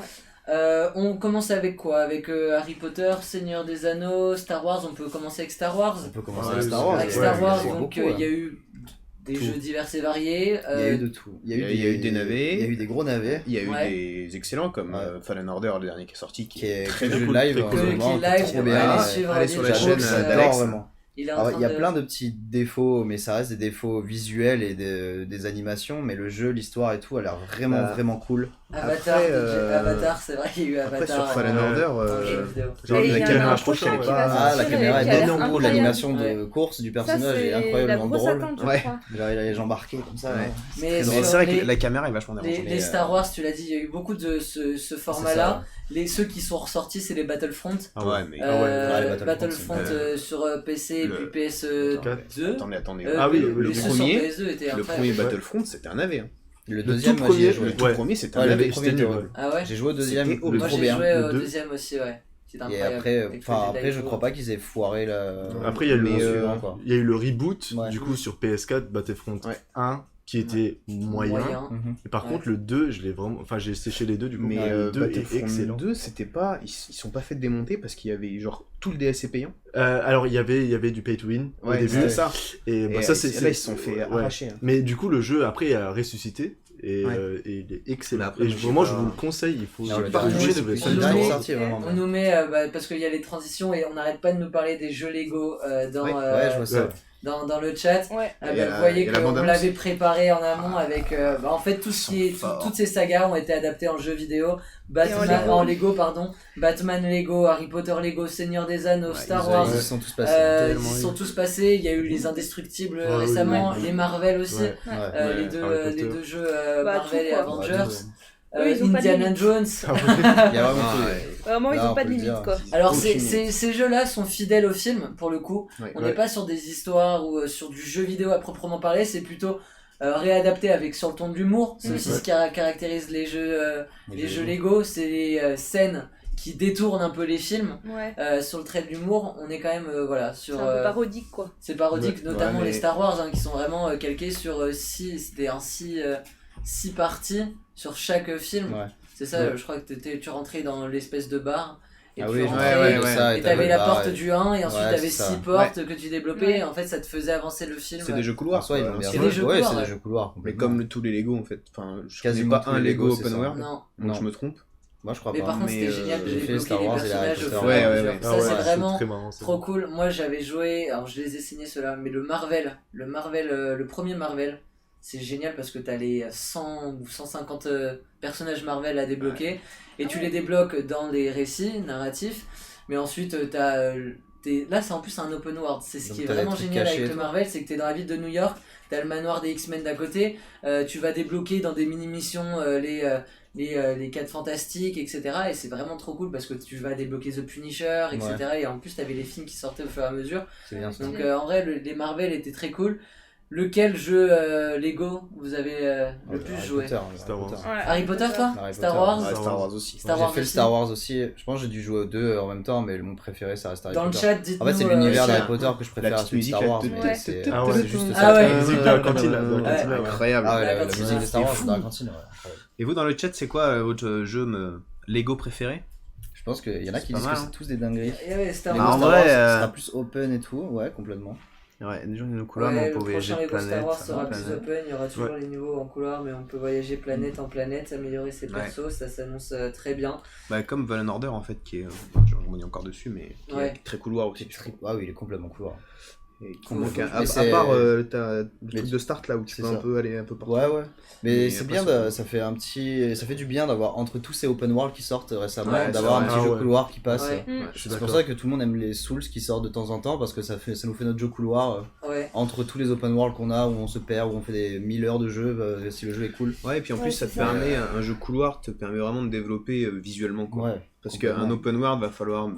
Ouais. On commence avec quoi? Avec Harry Potter, Seigneur des Anneaux, Star Wars. On peut commencer avec Star Wars. On peut commencer Ouais, avec Star Wars. Avec ouais, Star Wars, il y a donc beaucoup, il y a hein. eu des Tout. jeux divers et variés. Il y a eu de tout. Il y a eu des navets. Il y a eu des gros navets. Il y a eu Ouais. des excellents comme Ouais. Fallen Order, le dernier qui est sorti, Qui est très que je cool, live très en cool. ce Qui moment, est qui est live, trop allez bien. suivre allez les sur la Jabos, chaîne J'adore d'Alex. vraiment. Il est en Alors, train il y a de- plein de petits défauts, mais ça reste des défauts visuels et des animations. Mais le jeu, l'histoire et tout a l'air vraiment, Bah, vraiment cool. Avatar, Après, Avatar, c'est vrai qu'il y a eu Après Avatar. sur Fallen en- Order, en jeu vidéo. Genre, Et il la y en a caméra un approche, prochain ouais. qui va Ah, la sortir caméra et est qui a l'air énorme, incroyable. l'animation de Ouais. course du Ça, personnage est c'est la incroyablement grosse drôle. attente, je Ouais. crois. Il a les jambes arquées comme ça. Ouais. ouais. Mais très sur Mais c'est vrai les- que la caméra est vachement Les, dérangeante. les Star Wars, tu l'as dit, il y a eu beaucoup de ce format-là. Ceux qui sont ressortis, c'est les Battlefront. Ah ouais, mais. Ah, les Battlefront Battlefront, sur PC et le- puis PS2. Attendez. Ah oui, le le ceux premier- sur PS2 était Le incroyable. premier Battlefront, c'était un navet. Hein. Le Le deuxième, tout moi, j'y ai premier, joué. Le tout Ouais. premier, c'était Ouais, un le navet. premier c'était était nul. horrible. Ah ouais. J'ai joué au deuxième, C'était le horrible. Moi trop j'ai bien. joué Le au deux. deuxième aussi, ouais. C'était Et incroyable. après, Avec le enfin Jedi après, je Tour. crois pas qu'ils aient foiré la. Après, il y a Mais, il y a eu le reboot, Ouais. du coup, sur PS4, Battlefront Ouais. 1, qui était moyen. Mhm. Et par Ouais. contre, le 2, je l'ai vraiment. Enfin, j'ai séché les deux, du coup. Mais le 2 est Battlefront excellent. 2, c'était pas. Ils sont pas fait démonter parce qu'il y avait genre tout le DLC payant. Alors, il y avait du pay to win au Ouais, début. c'était ça. Et, bah, Et ça, là, ils se sont fait ouais. arracher. Hein. Mais du coup, le jeu, après, a ressuscité. Et, Ouais. et il est excellent. Mais après, et moi, vraiment, j'ai je pas- vous le conseille. Il faut Non, le pas le joué jouer depuis sur le les dernier Switch. est sorti, vraiment. On nous met, parce qu'il y a les transitions et on n'arrête pas de nous parler des jeux Lego dans, Ouais, Ouais, je vois ça. Ouais. dans le chat. Ouais. Il y a Vous la- voyez il y a la qu'on bande-annonce. l'avait préparé en amont avec. En fait, tout ce qui est, Ils sont forts. toutes ces sagas ont été adaptées en jeux vidéo. Lego. En Lego, pardon. Batman Lego, Harry Potter Lego, Seigneur des Anneaux, Ouais, Star ils ont- Wars. Ils se sont tous passés. Ils tellement sont eu. tous passés. Il y a eu les Indestructibles Ouais, récemment, oui, oui. les Marvel aussi. Ouais. Ouais. Les Ouais, Harry deux Potter. jeux Bah, Marvel tout, et quoi. Avengers. Eux, ils ont pas de Indiana limite. Jones. Il y a vraiment Ah, tout. ouais. Vraiment, ils Là, ont on pas peut de le limite, dire. quoi. Alors Aucune ces jeux-là sont fidèles au film pour le coup. Ouais. On n'est pas sur des histoires ou sur du jeu vidéo à proprement parler, c'est plutôt réadapté avec sur le ton de l'humour. C'est aussi ce qui caractérise les jeux Lego, c'est les scènes qui détournent un peu les films. Ouais. Sur le trait de l'humour, on est quand même voilà sur. C'est un peu parodique, quoi. C'est parodique, notamment Ouais, mais- les Star Wars qui sont vraiment calqués sur six parties sur chaque film. Ouais. C'est ça, Ouais. je crois que tu rentrais dans l'espèce de bar. Et Ah tu oui, je me rentrais, rappelle de ouais, ça. et t'avais la porte et- du 1 et ensuite Ouais, t'avais c'est 6 ça. portes que tu développais Ouais. et en fait ça te faisait avancer le film. C'est des jeux En couloirs. soi, ils quoi, ont bien c'est des fait. jeux Ouais, couloirs, c'est ouais. des jeux couloirs. Mais complètement. comme tous les Lego en fait. Enfin, je connais Quasiment pas tous un les Lego Lego, c'est open ça. world. Non, Donc Non. je me trompe. Moi, je crois mais pas. par contre mais, c'était génial de j'ai fait débloquer Star les Wars et Harry personnages au Potter. fur et à Ouais, mesure. ouais, Ça Ah ouais, c'est vraiment très marrant, ça. trop cool. Moi j'avais joué, alors je les ai signés ceux-là, mais le premier Marvel, c'est génial parce que t'as les 100 ou 150 personnages Marvel à débloquer et tu les débloques dans les récits narratifs, mais ensuite là c'est en plus un open world, c'est ce Donc qui est t'as des vraiment trucs génial cachés avec et le tout. Marvel, c'est que t'es dans la ville de New York, t'as le manoir des X-Men d'à côté, tu vas débloquer dans des mini-missions les 4 fantastiques, etc. Et c'est vraiment trop cool parce que tu vas débloquer The Punisher, etc. Et en plus t'avais les films qui sortaient au fur et à mesure. C'est bien ça. Donc en vrai, les Marvel étaient très cool. Lequel jeu Lego vous avez le plus joué? Star Wars. Ouais, Harry Potter, toi? Harry Star Potter. Wars? Ouais, Star Wars aussi. Star J'ai Wars fait le aussi. Star Wars aussi. Je pense que j'ai dû jouer aux deux en même temps, mais mon préféré, ça reste Harry Dans le Potter. chat, dites-nous. En fait, c'est l'univers si- d'Harry Potter que je préfère à petite celui de Star musique, Wars. là, Mais tout- c'est Ah ouais. c'est juste Ah ça. ouais. La musique de la cantine, là, dans la cantine, là, ouais. Incroyable. Ah ouais, La la cantine, musique de Star Wars c'est dans la fou. cantine. Ouais. Et vous dans le chat, c'est quoi votre jeu Lego préféré? Je pense qu'il y en a C'est qui pas disent que mal, c'est hein. tous des dingueries. Et ouais, Star Les Ah, Wars. en Star vrai, Wars, ça sera plus open et tout, ouais, complètement. Ouais, déjà il y a nos Ouais, couleurs, mais on le peut voyager prochain de Lego Star planète. Wars sera plus planète. open, il y aura toujours les niveaux en couleur, mais on peut voyager planète en planète, améliorer ses Ouais. persos, ça s'annonce très bien. Bah, comme Fallen Order en fait, qui est. Je rebondis encore dessus, mais qui Ouais. est très couloir aussi. Ah oui, il est complètement couloir. Et qui Cool. manque un- Mais à c'est- part t'as le Mais truc de start là où tu c'est peux un ça. peu aller un peu partout. Ouais, ouais. Mais Mais c'est après, bien, c'est- ça fait du bien d'avoir entre tous ces open world qui sortent récemment, Ouais, d'avoir c'est un vrai. petit Ah jeu ouais. couloir qui passe. Ouais. Je suis C'est pour d'accord. ça que tout le monde aime les Souls qui sortent de temps en temps parce que ça nous fait notre jeu couloir Ouais. entre tous les open world qu'on a où on se perd, où on fait des 1000 heures de jeu si le jeu est cool. Ouais, et puis en Ouais, plus, ça c'est te ça. permet, un jeu couloir te permet vraiment de développer visuellement quoi. Ouais. Parce complètement. qu'un open world va falloir.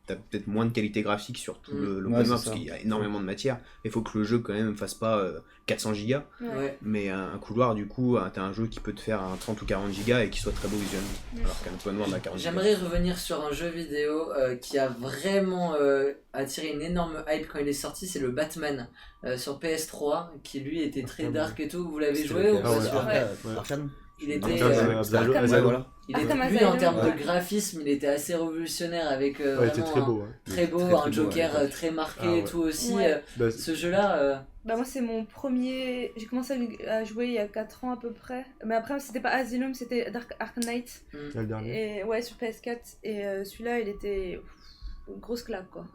T'as peut-être moins de qualité graphique sur tout l'open Ouais, world c'est parce ça. qu'il y a énormément de matière. Il faut que le jeu quand même fasse pas 400 gigas. Ouais. Mais un couloir, du coup, t'as un jeu qui peut te faire un 30 ou 40 gigas et qui soit très beau visuellement. Alors qu'un open world à 40 gigas. J'aimerais revenir sur un jeu vidéo qui a vraiment attiré une énorme hype quand il est sorti, c'est le Batman sur PS3, qui lui était très dark et tout. Vous l'avez joué ou Ah pas ouais, sur- ouais. Arcane. Il était, Arkham, Arkham, Ouais, Asylum. voilà. il Arkham était lui en Asylum, termes ouais. de graphisme, il était assez révolutionnaire avec Ouais, il était vraiment très beau. Ouais. très beau, Très, très un beau, Joker ouais. très marqué Ah et ouais. tout aussi. Ouais. Bah, Ce jeu-là, Bah moi c'est mon premier, j'ai commencé à jouer il y a 4 ans à peu près, mais après c'était pas Asylum, c'était Dark Ark Knight, le dernier. et ouais sur PS4, et celui-là il était une grosse claque quoi.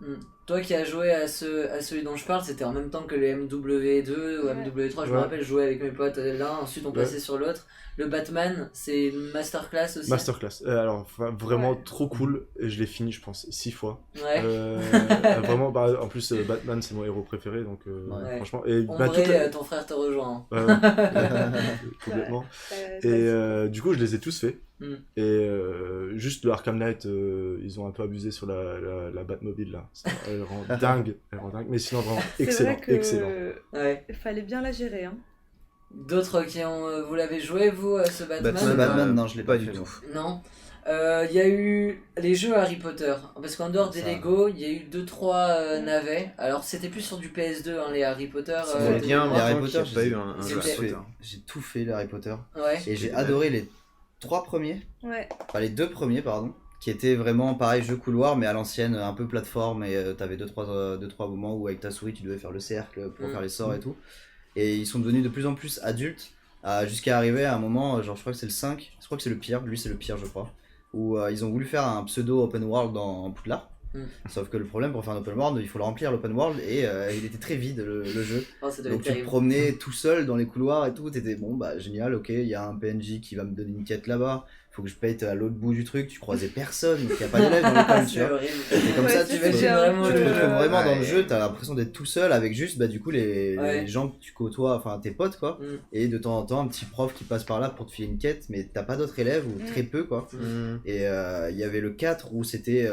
toi qui as joué à celui dont je parle, c'était en même temps que le MW2 ou Ouais. MW3, je me Ouais. rappelle, je jouais avec mes potes l'un, ensuite on Ouais. passait sur l'autre. Le Batman, c'est une masterclass aussi. Masterclass. Alors, vraiment Ouais. trop cool. Et je l'ai fini, je pense, 6 fois. Ouais. Vraiment, bah, en plus, Batman, c'est mon héros préféré. Donc, Ouais. franchement. Et, En bah, vrai, toute la- ton frère te rejoint. Ouais, ouais. Complètement. Et du coup, je les ai tous faits. Mm. Et juste le Arkham Knight, ils ont un peu abusé sur la Batmobile là. Elle rend dingue. Elle rend dingue. Mais sinon, vraiment C'est excellent. vrai que Excellent. Ouais. il fallait bien la gérer hein. D'autres qui ont. Vous l'avez joué, vous, ce Batman Batman, non, je l'ai pas du fait, tout. Non. Il y a eu les jeux Harry Potter. Parce qu'en dehors des Ça. Lego, il y a eu 2-3 navets. Alors, c'était plus sur du PS2, hein, les Harry Potter. C'est de bien, mémoire. Harry longtemps qu'il Potter, n'y a pas j'ai- eu un jeu j'ai Harry Potter. J'ai tout fait les Harry Potter. Ouais. Et j'ai adoré les 3 premiers, Ouais. enfin les 2 premiers, pardon, qui étaient vraiment pareil, jeu couloir, mais à l'ancienne, un peu plateforme, et t'avais 2-3 moments où avec ta souris tu devais faire le cercle pour Mm. faire les sorts et tout. Et ils sont devenus de plus en plus adultes, jusqu'à arriver à un moment, genre je crois que c'est le 5, je crois que c'est le pire, lui c'est le pire je crois, où ils ont voulu faire un pseudo open world dans Poudlard. Sauf que le problème pour faire un open world, il faut le remplir l'open world et il était très vide le jeu. Oh, ça doit Donc être tu te terrible. promenais tout seul dans les couloirs et tout, t'étais bon bah génial, ok, il y a un PNJ qui va me donner une quête là-bas, faut que je paye à l'autre bout du truc, tu croisais personne, il n'y a pas d'élèves dans l'école, tu C'est vois. horrible. C'est comme Ouais, ça, c'est tu vrai, te j'ai vraiment un tu peu- te retrouves vraiment dans le Ouais. jeu, t'as l'impression d'être tout seul avec juste bah du coup Ouais. les gens que tu côtoies, enfin tes potes quoi, Mm. et de temps en temps un petit prof qui passe par là pour te filer une quête, mais t'as pas d'autres élèves ou très peu quoi. Et il y avait le 4 où c'était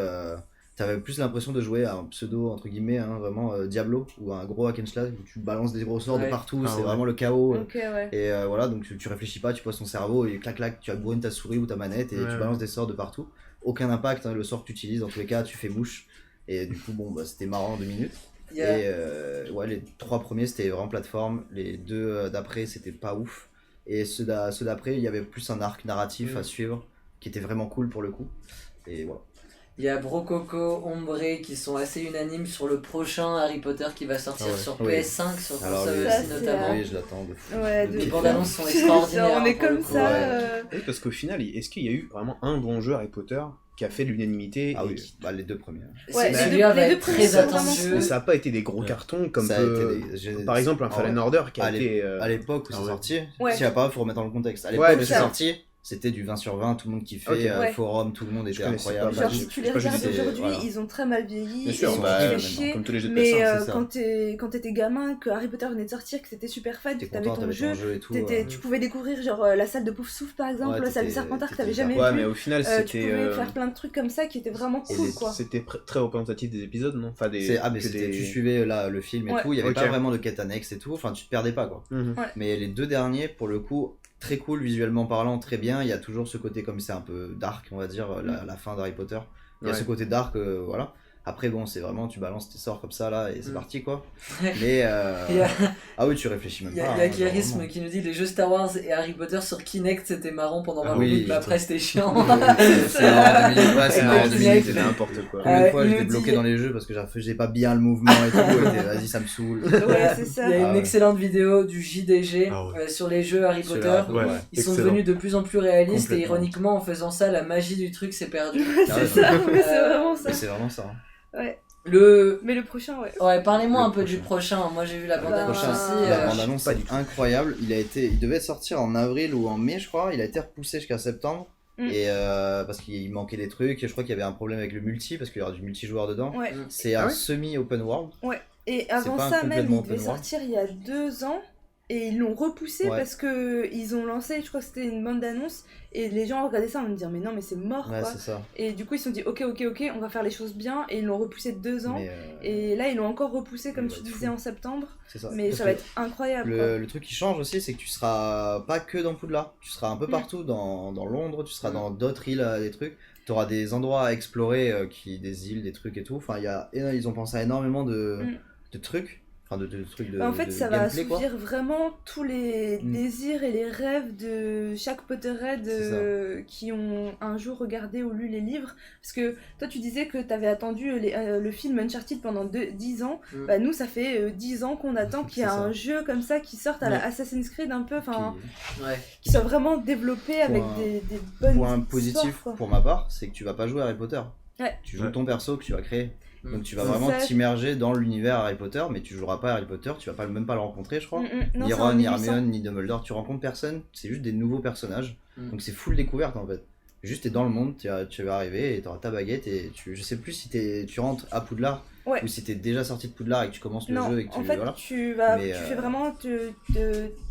t'avais plus l'impression de jouer à un pseudo entre guillemets hein, vraiment Diablo ou un gros hack and slash où tu balances des gros sorts de Ouais. partout, Ah c'est ouais. vraiment le chaos. Ok, ouais. Et voilà, donc tu réfléchis pas, tu poses ton cerveau et clac clac, tu brûles ta souris ou ta manette et Ouais, tu ouais. balances des sorts de partout. Aucun impact, hein, le sort que tu utilises, dans tous les cas, tu fais mouche. Et du coup, bon, bah, c'était marrant 2 minutes. Il y a- Et ouais, les 3 premiers c'était vraiment plateforme, les 2 d'après c'était pas ouf. Et ceux d'après, il y avait plus un arc narratif à suivre qui était vraiment cool pour le coup. Et voilà. Il y a Brococo, Ombre qui sont assez unanimes sur le prochain Harry Potter qui va sortir Ah ouais. sur Oui. PS5, sur Alors, console oui. Ça, aussi c'est notamment. Oui, je l'attends de fou. Ouais, De de Les pied bandes ferme. annonces sont extraordinaires. On est pour le comme coup. ça. Ouais. Oui, parce qu'au final, est-ce qu'il y a eu vraiment un bon jeu Harry Potter qui a fait l'unanimité Ah et oui, qui- bah, les 2 premiers. Ouais, Celui-là va les deux être premiers très sont vraiment attendu. cool. Mais ça n'a pas été des gros cartons comme Ça a peut- été par exemple un Ah Fallen ouais. Order qui a À été à l'époque où Ah c'est ouais. sorti, Ouais. s'il n'y a pas, il faut remettre dans le contexte. À l'époque Ouais, où mais c'est ça. sorti, c'était du 20 sur 20, tout le monde kiffait, Ok. Ouais. forum, tout le monde était connaissais incroyable. pas, Genre, j'ai- si tu j'ai les pas regardes visité, aujourd'hui, voilà. ils ont très mal vieilli. Bien sûr, et bah, tu ouais, fais chier. comme tous les jeux de Mais PS1. c'est ça. quand t'étais gamin, que Harry Potter venait de sortir, que t'étais super fan, T'es que t'avais content, ton t'avais jeu, ton jeu et tout. tu pouvais découvrir genre la salle de Poufsouffle par exemple, Ouais, la salle de t'étais- Serpentard que t'étais t'avais jamais Ouais, vu. mais au final, Tu c'était. pouvais faire plein de trucs comme ça qui étaient vraiment Et cool les- quoi. C'était très représentatif des épisodes, non enfin, des, Ah, mais que c'était, des- tu suivais là le film et Ouais. tout, il y avait Ok. pas vraiment de quête annexe et tout, enfin tu te perdais pas quoi. Mhm. Mais les 2 derniers, pour le coup, très cool visuellement parlant, très bien. Il y a toujours ce côté comme c'est un peu dark, on va dire, la fin d'Harry Potter. Il y a Ouais. ce côté dark, voilà. Après, bon, c'est vraiment, tu balances tes sorts comme ça là et c'est Mm. parti quoi. Ouais. Mais Il y a- ah oui, tu réfléchis même Il y pas. a hein, Kérisme genre, qui nous dit les jeux Star Wars et Harry Potter sur Kinect c'était marrant pendant 20 Ah oui, minutes, mais après c'était chiant. c'est marrant 2 minutes, ouais, c'est marrant 2 Kinect, minutes. C'était n'importe quoi. Combien de fois il j'étais nous bloqué dit- dans les jeux parce que j'ai pas bien le mouvement et tout, et vas-y, ça me saoule. Ouais, c'est ça. Il y a Ah une ouais. excellente vidéo du JDG Ah ouais. sur les jeux Harry Sur Potter. la- Ouais. ouais. Ils sont Excellent. devenus de plus en plus réalistes et Complètement. ironiquement en faisant ça la magie du truc s'est perdue. C'est ça, ouais, c'est vraiment ça. Mais c'est vraiment ça. hein. Mais le prochain, ouais. Ouais, parlez-moi Le un peu du prochain. prochain. Moi j'ai vu la bande Bah, annonce Prochain, aussi. la euh, bande-annonce pas est du tout. incroyable. Il devait sortir en avril ou en mai, je crois. Il a été repoussé jusqu'à septembre. Mm. Et parce qu'il manquait des trucs. Et je crois qu'il y avait un problème avec le multi parce qu'il y aura du multijoueur dedans. Ouais. C'est Ah un ouais semi-open world. Et avant pas un ça même, complètement il devait open world. sortir il y a 2 ans. Et ils l'ont repoussé Ouais. parce que ils ont lancé, je crois que c'était une bande d'annonces. Et les gens regardaient ça en me disant, mais non, mais c'est mort Ouais, quoi. c'est ça. Et du coup, ils se sont dit, ok, on va faire les choses bien. Et ils l'ont repoussé de 2 ans. Mais, Et là, ils l'ont encore repoussé, comme il va tu être disais, fou. en septembre. c'est ça. Mais Parce ça va que être incroyable. quoi. le truc qui change aussi, c'est que tu seras pas que dans Poudlard. Tu seras un peu Mm. partout dans Londres. Tu seras Mm. dans d'autres îles, des trucs. Tu auras des endroits à explorer, des îles, des trucs et tout. Enfin, ils ont pensé à énormément de trucs. Enfin, de trucs de Bah, en fait, de ça va gameplay, quoi. assouvir vraiment tous les Mm. désirs et les rêves de chaque Potterhead C'est qui ont un jour regardé ou lu les livres. Parce que toi, tu disais que tu avais attendu le film Uncharted pendant 10 ans. Mm. Bah, nous, ça fait 10 ans qu'on attend qu'il y ait C'est ça. un jeu comme ça qui sorte à la Assassin's Creed un peu, enfin, Ouais. qui soit vraiment développé avec Point- des bonnes Point positif histoires, quoi. pour ma part, c'est que tu vas pas jouer à Harry Potter. Ouais. Tu joues Ouais. ton perso que tu vas créer. Mm. Donc tu vas C'est vraiment ça. t'immerger dans l'univers Harry Potter, mais tu joueras pas à Harry Potter, tu vas pas même pas le rencontrer, je crois. Mm, non, Ni c'est en Ron, ni 1800. Hermione, ni Dumbledore, tu rencontres personne, c'est juste des nouveaux personnages. Mm. Donc c'est full découverte en fait. Juste t'es dans le monde, tu vas arriver et t'auras ta baguette et je sais plus si tu rentres à Poudlard Ouais. ou si t'es déjà sorti de Poudlard et que tu commences le Non, jeu et que tu en fait, voilà. tu Mais, fais vraiment,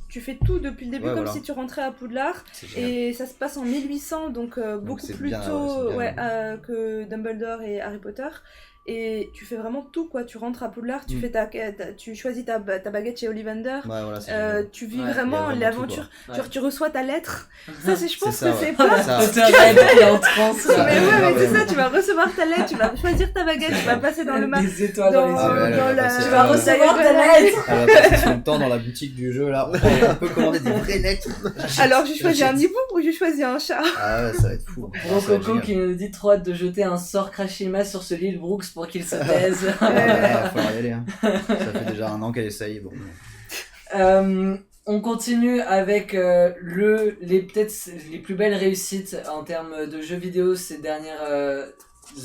tu fais tout depuis le début Ouais, comme voilà. si tu rentrais à Poudlard. C'est génial. Et ça se passe en 1800, donc beaucoup c'est plus bien, tôt ouais, c'est bien. que Dumbledore et Harry Potter. Et tu fais vraiment tout, quoi. Tu rentres à Poudlard, tu, Mm. tu choisis ta baguette chez Ollivander. Ouais, voilà, c'est génial. Tu vis Ouais, il y a vraiment vraiment l'aventure. tout, Genre, ouais. tu reçois ta lettre. Ça, je pense C'est ça, que c'est ouais. pas. Ça. Potterhead qui est en transe. Mais là. ouais, mais Ouais, c'est ouais. ça, tu vas recevoir ta lettre, tu vas choisir ta baguette, tu vas passer dans le map. Des étoiles dans les Dans, Ah ouais, yeux. elle dans va la... passer- Tu vas Ouais. recevoir ta diagonale. lettre. Elle va passer son temps dans la boutique du jeu là. On peut commander des vraies lettres. Alors, je choisis un J'achète. hibou ou je choisis un chat? Ah ouais, ça va être fou. Ça va être Rococo génial. qui nous dit trop hâte de jeter un sort Krashima sur ce Lil Brooks pour qu'il se taise. Ouais, il va falloir y aller. Hein. Ça fait déjà 1 an qu'elle essaye. Bon. On continue avec peut-être les plus belles réussites en termes de jeux vidéo ces dernières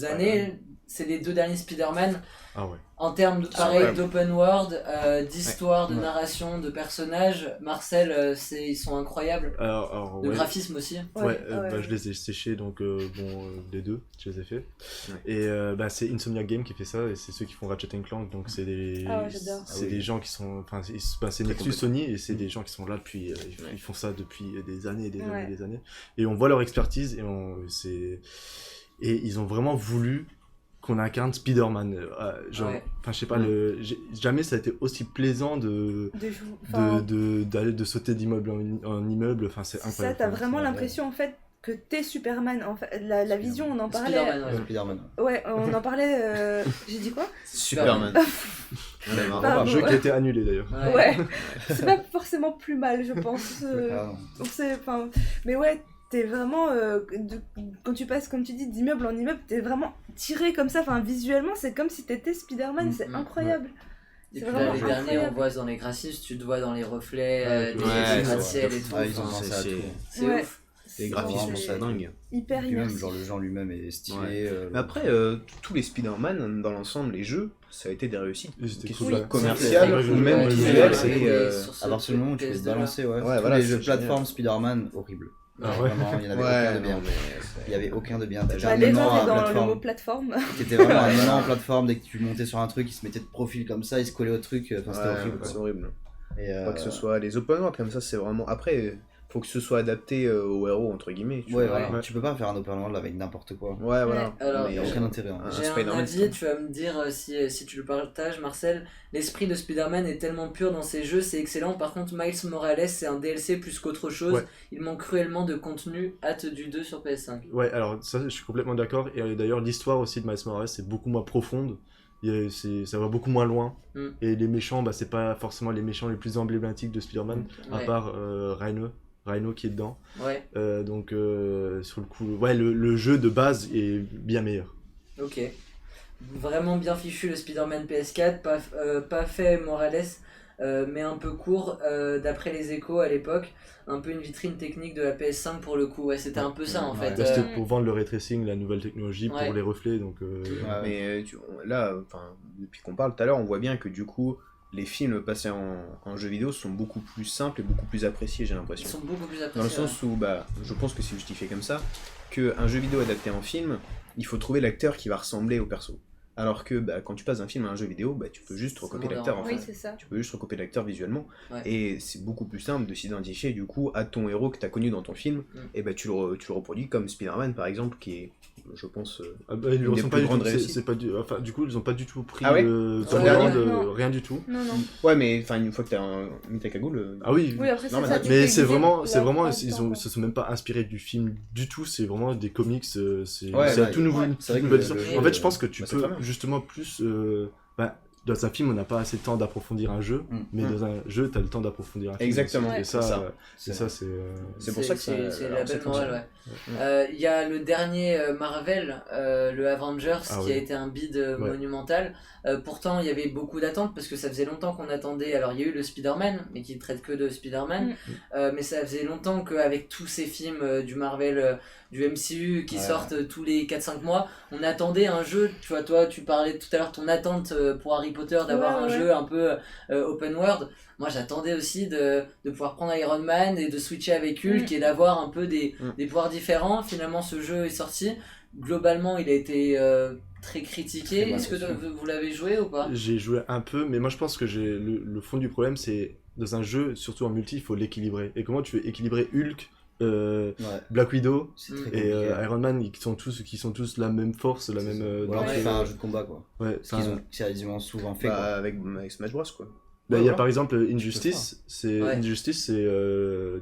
années. c'est les 2 derniers Spider-Man. Ah ouais. En termes de, pareil, incroyable. d'open world, d'histoire, de Ouais. narration, de personnages, Marcel, ils sont incroyables. Alors, De ouais. graphisme aussi. Ouais, ouais. bah, je les ai séchés, donc les 2, je les ai fait. Ouais. Et bah, c'est Insomniac Game qui fait ça, et c'est ceux qui font Ratchet Clank, donc c'est des, Ah ouais, j'adore. c'est Ah oui. des gens qui sont, enfin, c'est Très Nexus compétents. Sony, et c'est des gens qui sont là depuis, ils font ça depuis des années, des Ouais. années, des années, et on voit leur expertise, et ils ont vraiment voulu qu'on incarne Spider-Man, genre, Ouais. enfin, je sais pas, jamais ça a été aussi plaisant de Enfin, d'aller de sauter d'immeuble en immeuble, enfin c'est c'est ça, incroyable. t'as Enfin, vraiment c'est- l'impression en fait que t'es Superman. En fait, la vision, on en parlait. Spider-Man, ouais. Spider-Man. Ouais, on en parlait. J'ai dit quoi? Superman. Ouais, Un Pardon, jeu qui ouais. a été annulé d'ailleurs. Ouais. C'est pas forcément plus mal, je pense. Ah, non. On sait, enfin, mais ouais, t'es vraiment quand tu passes, comme tu dis, d'immeuble en immeuble, t'es vraiment tiré comme ça. Enfin, visuellement, c'est comme si t'étais Spider-Man. C'est incroyable. Et C'est puis vraiment là, les derniers, on incroyable. voit dans les graphismes, tu te vois dans les reflets, Ouais, des ouais, gratte-ciel et ouais. tout. Ah, ils ont enfin, pensé à c'est- tout. c'est Ouais. ouf. Les C'est graphismes, vraiment- c'est dingue. Hyper Puis même, immersif. genre le genre lui-même est stylé. Ouais. Mais après, tous les Spider-Man, dans l'ensemble, les jeux, ça a été des réussites. Et c'était Qui cool, sont ouais. commerciales Ouais, ou même ouais, visuelles. ouais, C'est à partir du moment où tu peux te balancer, ouais. Ouais, Tous voilà, les c'est jeux génial. plateforme Spider-Man, horrible. Ah ouais. Vraiment, il y en avait aucun de Ouais, bien. non, mais Il y avait aucun de bien. T'avais Bah, un l'erreur aimant est à dans le plateforme. mot plateforme. T'étais vraiment un aimant en plateforme, dès que tu montais sur un truc, il se mettait de profil comme ça, il se collait au truc, enfin c'était Ouais, horrible. c'est Quoi. horrible. Et, Pas que ce soit les open world comme ça, c'est vraiment. Après, faut que ce soit adapté aux héros, entre guillemets. Tu Ouais, vois. voilà. Ouais. Tu peux pas faire un open world avec n'importe quoi. Ouais, voilà. Alors, Il y a aucun intérêt. Hein. J'ai un Spider-Man, avis, c'est- tu vas me dire si tu le partages, Marcel. L'esprit de Spider-Man est tellement pur dans ces jeux, c'est excellent. Par contre, Miles Morales, c'est un DLC plus qu'autre chose. Ouais. Il manque cruellement de contenu. Hâte du 2 sur PS5. Ouais, alors ça, je suis complètement d'accord. Et d'ailleurs, l'histoire aussi de Miles Morales, c'est beaucoup moins profonde. Ça va beaucoup moins loin. Mm. Et les méchants, bah, c'est pas forcément les méchants les plus emblématiques de Spider-Man, à Ouais. part Rhino qui est dedans. Ouais, Donc, sur le coup, ouais, le jeu de base est bien meilleur. ok. Vraiment bien fichu le Spider-Man PS4, pas fait Morales, mais un peu court, d'après les échos à l'époque. Un peu une vitrine technique de la PS5 pour le coup. Ouais, c'était un peu ça en Ouais. fait. Là, c'était pour vendre le ray tracing, la nouvelle technologie Ouais. pour les reflets. Donc, Ouais. Mais là, depuis qu'on parle tout à l'heure, on voit bien que du coup, les films passés en jeu vidéo sont beaucoup plus simples et beaucoup plus appréciés, j'ai Ils l'impression. sont beaucoup plus appréciés. Dans le sens où, je pense que c'est justifié comme ça, qu'un jeu vidéo adapté en film, il faut trouver l'acteur qui va ressembler au perso. Alors que quand tu passes d'un film à un jeu vidéo, tu peux juste recopier C'est l'acteur en moderne. fait. Oui, c'est ça. Tu peux juste recopier l'acteur visuellement. Ouais. Et c'est beaucoup plus simple de s'identifier du coup à ton héros que tu as connu dans ton film. Et tu le reproduis comme Spider-Man par exemple, qui est, je pense, ah bah, ils le Une des ressentent pas plus du tout. grandes réussites. C'est pas du... Enfin, du coup, ils ont pas du tout pris Ah ouais sur Ouais, commande, ouais, non. rien du tout. Non, non. ouais, mais une fois que tu as mis ta cagoule. Ah oui, Oui, après, c'est Non, mais ça. d'accord. tu mais peux c'est utiliser vraiment, la ils plupart se sont même pas inspirés du film du tout. C'est vraiment des comics. C'est Ouais, c'est ouais, tout nouveau. ouais. Une C'est vrai que nouvelle le histoire. jeu, En fait, je pense que tu c'est peux très bien. justement plus. Dans un film, on n'a pas assez de temps d'approfondir un jeu, mais Mm. dans un jeu, tu as le temps d'approfondir un film. Exactement, Et c'est ça. c'est ça, c'est. C'est pour ça que c'est la belle comme morale, ça. ouais. Il y a le dernier Marvel, le Avengers, Ah qui oui. a été un bid Ouais. monumental. Pourtant, il y avait beaucoup d'attentes parce que ça faisait longtemps qu'on attendait. Alors, il y a eu le Spider-Man, mais qui ne traite que de Spider-Man. Mais ça faisait longtemps qu'avec tous ces films du Marvel, du MCU qui Ouais. sortent tous les 4-5 mois, on attendait un jeu. Tu vois, toi, tu parlais tout à l'heure de ton attente pour Harry Potter d'avoir un Ouais, ouais. jeu un peu open world. Moi, j'attendais aussi de pouvoir prendre Iron Man et de switcher avec Hulk et d'avoir un peu des pouvoirs différents. Finalement, ce jeu est sorti. Globalement, il a été très critiqué. Très mal Est-ce que reçu. vous l'avez joué ou pas? J'ai joué un peu, mais moi je pense que le fond du problème, c'est dans un jeu, surtout en multi, il faut l'équilibrer. Et comment tu veux équilibrer Hulk, Ouais, Black Widow c'est très et compliqué. Iron Man, qui sont tous la même force, la même. Ou alors tu Ouais. fais un jeu de combat quoi. Ouais, Ce qu'ils ont, ils ont souvent fait quoi. Avec Smash Bros quoi. bah, il y a voilà. par exemple Injustice, c'est Ouais. Injustice, c'est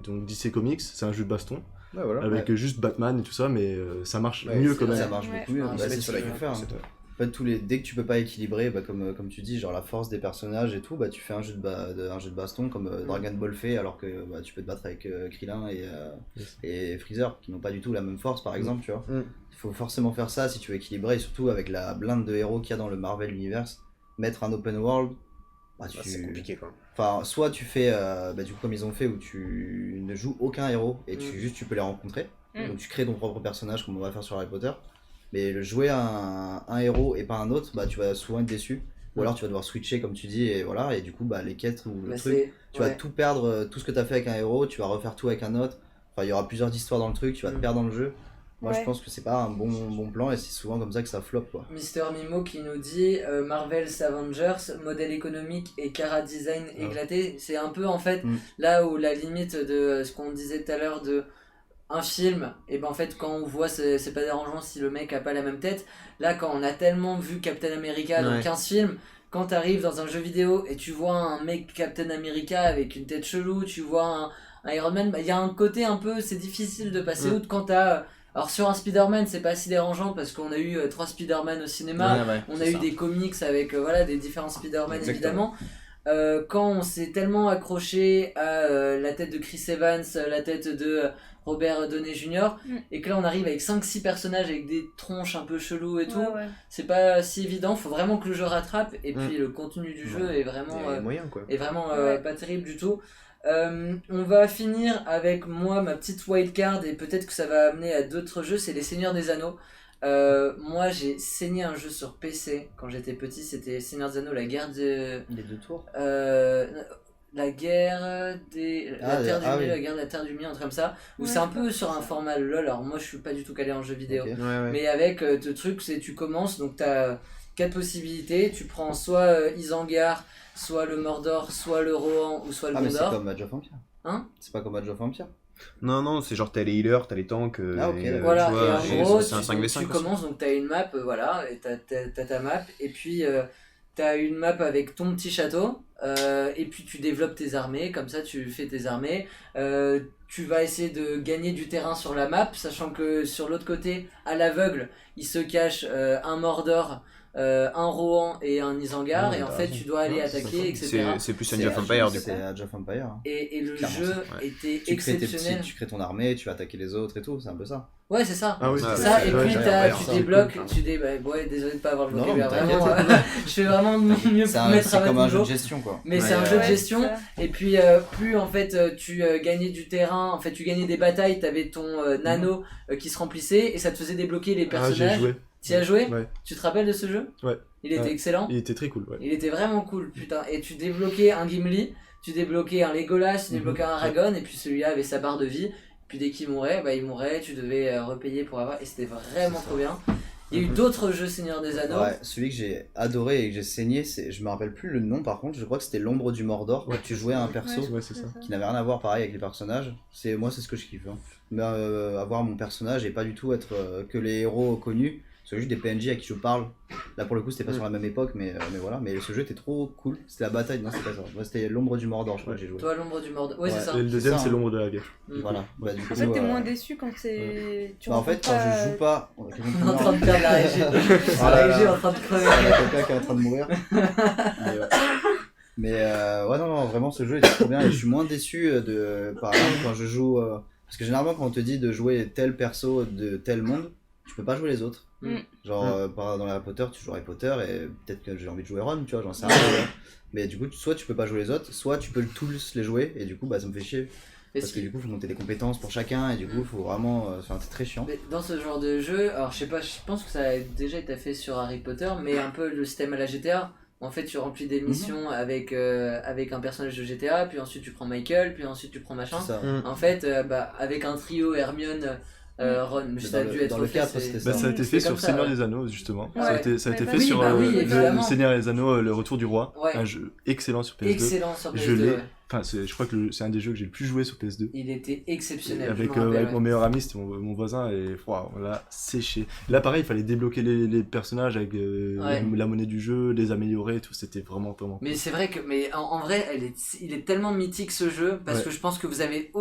donc DC Comics, c'est un jeu de baston Ouais, voilà. avec juste Batman et tout ça, mais ça marche Ouais, mieux c'est quand vrai. même. Ça marche Ouais. beaucoup mieux. Ouais, Bah, c'est c'est sur ce la qu'il faut faire. c'est toi. En fait, dès que tu peux pas équilibrer, comme tu dis, genre la force des personnages et tout, tu fais un jeu de baston comme Dragon Ball fait, alors que tu peux te battre avec Krillin Yes. et Freezer, qui n'ont pas du tout la même force par exemple, tu vois. Mm. Il faut forcément faire ça si tu veux équilibrer, et surtout avec la blinde de héros qu'il y a dans le Marvel Universe, mettre un open world, C'est compliqué quoi. Enfin, soit tu fais, du coup, comme ils ont fait, où tu ne joues aucun héros et tu peux les rencontrer. Mm. Donc tu crées ton propre personnage, comme on va faire sur Harry Potter. Mais le jouer un héros et pas un autre, bah tu vas souvent être déçu. Ou alors tu vas devoir switcher comme tu dis, et voilà, et du coup, bah les quêtes ou le truc, tu vas tout perdre, tout ce que tu as fait avec un héros, tu vas refaire tout avec un autre. Enfin, il y aura plusieurs histoires dans le truc, tu vas te perdre dans le jeu. Moi, je pense que c'est pas un bon plan et c'est souvent comme ça que ça floppe, quoi. Mister Mimo qui nous dit Marvel's Avengers, modèle économique et cara design éclaté. C'est un peu en fait là où la limite de ce qu'on disait tout à l'heure de un film, et ben en fait quand on voit c'est pas dérangeant si le mec a pas la même tête. Là quand on a tellement vu Captain America dans 15 films, quand t'arrives dans un jeu vidéo et tu vois un mec Captain America avec une tête chelou, tu vois un Iron Man, il y a un côté un peu, c'est difficile de passer outre quand t'as... Alors sur un Spider-Man c'est pas si dérangeant parce qu'on a eu 3 Spider-Man au cinéma, on a eu des comics avec des différents Spider-Man évidemment. Quand on s'est tellement accroché à la tête de Chris Evans, la tête de Robert Downey Jr. Et que là on arrive avec 5-6 personnages avec des tronches un peu chelous et tout, c'est pas si évident, faut vraiment que le jeu rattrape et puis le contenu du jeu est vraiment, pas terrible du tout. On va finir avec ma petite wildcard et peut-être que ça va amener à d'autres jeux, c'est les Seigneurs des Anneaux. Moi j'ai saigné un jeu sur PC quand j'étais petit, c'était Seigneurs des Anneaux, la guerre de... Les 2 tours la guerre des... la guerre de la Terre du Milieu, un truc comme ça, où c'est un peu sur un format LOL, alors moi je suis pas du tout calé en jeu vidéo, mais avec le truc c'est tu commences, donc t'as 4 possibilités, tu prends soit Isengard, soit le Mordor, soit le Rohan ou soit le Gondor. Mais c'est comme Age of Empires. Hein? C'est pas comme Age of Empires. Non, c'est genre t'as les healers, t'as les tanks. Voilà, et en gros, c'est un 5v5 tu commences, donc t'as une map, et t'as ta map, et puis t'as une map avec ton petit château, et puis tu développes tes armées, comme ça tu fais tes armées. Tu vas essayer de gagner du terrain sur la map, sachant que sur l'autre côté, à l'aveugle, il se cache un Mordor, un Rohan et un Isengard, et en fait tu dois aller attaquer, etc. C'est plus Age of Empires du coup. C'est Age of Empires. Et le jeu était exceptionnel. Tu crées ton armée, tu vas attaquer les autres et tout, c'est un peu ça. Ouais, c'est ça. Ah oui, c'est ça. Et puis tu débloques, désolé de pas avoir le vocabulaire, vraiment. Je fais vraiment de mon mieux pour mettre à C'est comme un jeu de gestion, quoi. Mais c'est un jeu de gestion. Et puis plus en fait tu gagnais du terrain, en fait tu gagnais des batailles, t'avais ton anneau qui se remplissait et ça te faisait débloquer les personnages. J'ai joué. Tu as joué? Ouais. Tu te rappelles de ce jeu? Ouais. Il était excellent. Il était très cool, ouais. Il était vraiment cool, putain. Et tu débloquais un Gimli, tu débloquais un Legolas, tu débloquais un Aragorn, et puis celui-là avait sa barre de vie. Puis dès qu'il mourait, il mourait, tu devais repayer pour avoir. Et c'était vraiment trop bien. Il y a eu d'autres jeux Seigneur des Anneaux. Ouais, celui que j'ai adoré et que j'ai saigné, je me rappelle plus le nom par contre, je crois que c'était l'ombre du Mordor, où tu jouais à un perso qui n'avait rien à voir pareil avec les personnages. Moi c'est ce que je kiffe. Hein. Mais avoir mon personnage et pas du tout être que les héros connus. C'est juste des PNJ à qui je parle. Là pour le coup c'était pas sur la même époque mais voilà. Mais ce jeu était trop cool. C'était la bataille, non c'était pas ça. Moi c'était l'ombre du Mordor je crois que j'ai joué. Toi l'ombre du Mordor, ouais c'est ça. Et le deuxième c'est l'ombre de la guerre. Voilà. Du coup, en fait t'es moins déçu quand c'est... en fait quand je joue pas... On est en train de perdre la régie. La régie est en train de crever. Il y a quelqu'un qui est en train de mourir. Mais non vraiment ce jeu était trop bien et je suis moins déçu par exemple quand je joue... Parce que généralement quand on te dit de jouer tel perso de tel monde, tu peux pas jouer les autres. Genre dans Harry Potter tu joues Harry Potter et peut-être que j'ai envie de jouer Ron, tu vois, j'en sais rien. Mais du coup soit tu peux pas jouer les autres, soit tu peux tous les jouer et du coup ça me fait chier. Parce que du coup faut monter des compétences pour chacun et du coup faut vraiment... c'est très chiant. Mais dans ce genre de jeu, alors je sais pas, je pense que ça a déjà été fait sur Harry Potter, mais un peu le système à la GTA. En fait tu remplis des missions avec un personnage de GTA, puis ensuite tu prends Michael, puis ensuite tu prends machin. En fait avec un trio Hermione... Ron, mais ça a dû être fait. Ça a été fait sur Seigneur des Anneaux justement. Ça a été fait sur le Seigneur des Anneaux, le retour du roi. Un jeu excellent sur PS2. Excellent sur PS2. Je crois que c'est un des jeux que j'ai le plus joué sur PS2. Il était exceptionnel. Avec mon meilleur ami, c'était mon voisin, et on l'a séché. Là, pareil, il fallait débloquer les personnages avec la monnaie du jeu, les améliorer et tout. C'était vraiment. Mais c'est vrai que, en vrai, il est tellement mythique ce jeu, parce que je pense que vous avez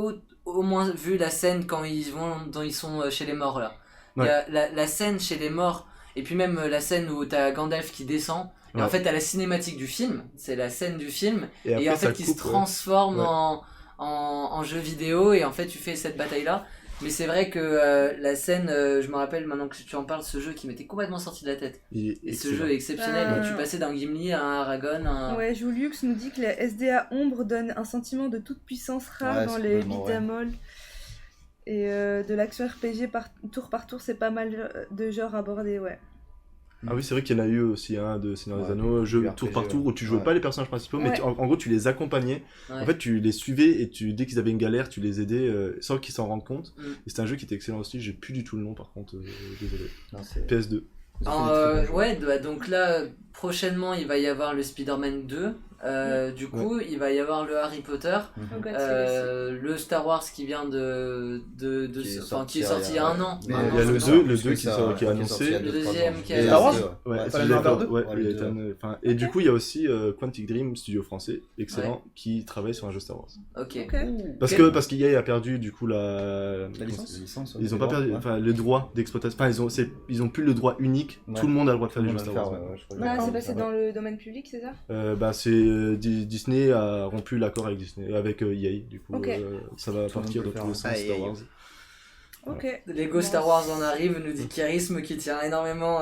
au moins vu la scène quand ils sont chez les morts là. Il y a la scène chez les morts, et puis même la scène où t'as Gandalf qui descend. Et en fait, t'as la cinématique du film, c'est la scène du film, et en fait qui se transforme en jeu vidéo, et en fait tu fais cette bataille là. Mais c'est vrai que la scène, je me rappelle maintenant que tu en parles, ce jeu qui m'était complètement sorti de la tête. Et ce jeu est exceptionnel, tu passais d'un Gimli à un Aragorn. Ouais, Juliux nous dit que la SDA Ombre donne un sentiment de toute puissance rare dans les beat'em all. Et de l'action RPG par tour, c'est pas mal de genres abordés, ouais. Ah oui, c'est vrai qu'il y en a eu aussi un de Seigneur des Anneaux, jeu RPG, tour par tour, où tu jouais ouais. pas les personnages principaux, mais Ouais. en gros tu les accompagnais. Ouais. En fait, tu les suivais et dès qu'ils avaient une galère, tu les aidais sans qu'ils s'en rendent compte. Mm. Et c'était un jeu qui était excellent aussi, j'ai plus du tout le nom par contre, désolé. Non, c'est- PS2. ils ont fait des très bons jeux. Ouais, bah, donc là, prochainement, il va y avoir le Spider-Man 2. Du coup, il va y avoir le Harry Potter. Donc, ouais, Le Star Wars qui vient Qui est qui est sorti il y a un an. Mais Un il y a an, le c'est 2, ça. le 2 qui est annoncé. Le deuxième qui est Et Star Wars Ouais, Pas celui la d'accord, Marvel 2? ouais, Ouais, il le a été deux. et du coup, il y a aussi Quantic Dream, studio français, excellent, qui travaille sur un jeu Star Wars. Ok. Ok. Parce Ok. parce qu'EA a perdu du coup la licence. Ils ont pas perdu le droit d'exploitation. Enfin, ils ont plus le droit unique. Ouais. Tout le monde a le droit de faire des jeux Star Wars. Ah, c'est passé dans le domaine public, c'est ça? Disney a rompu l'accord avec Disney, avec EA. Du coup, Ok. ça va Tout le partir monde dans peut tous les le sens faire. Star Aïe, aïe. Wars. Ok. Lego Star Wars en arrive, nous dit Charisme qui tient énormément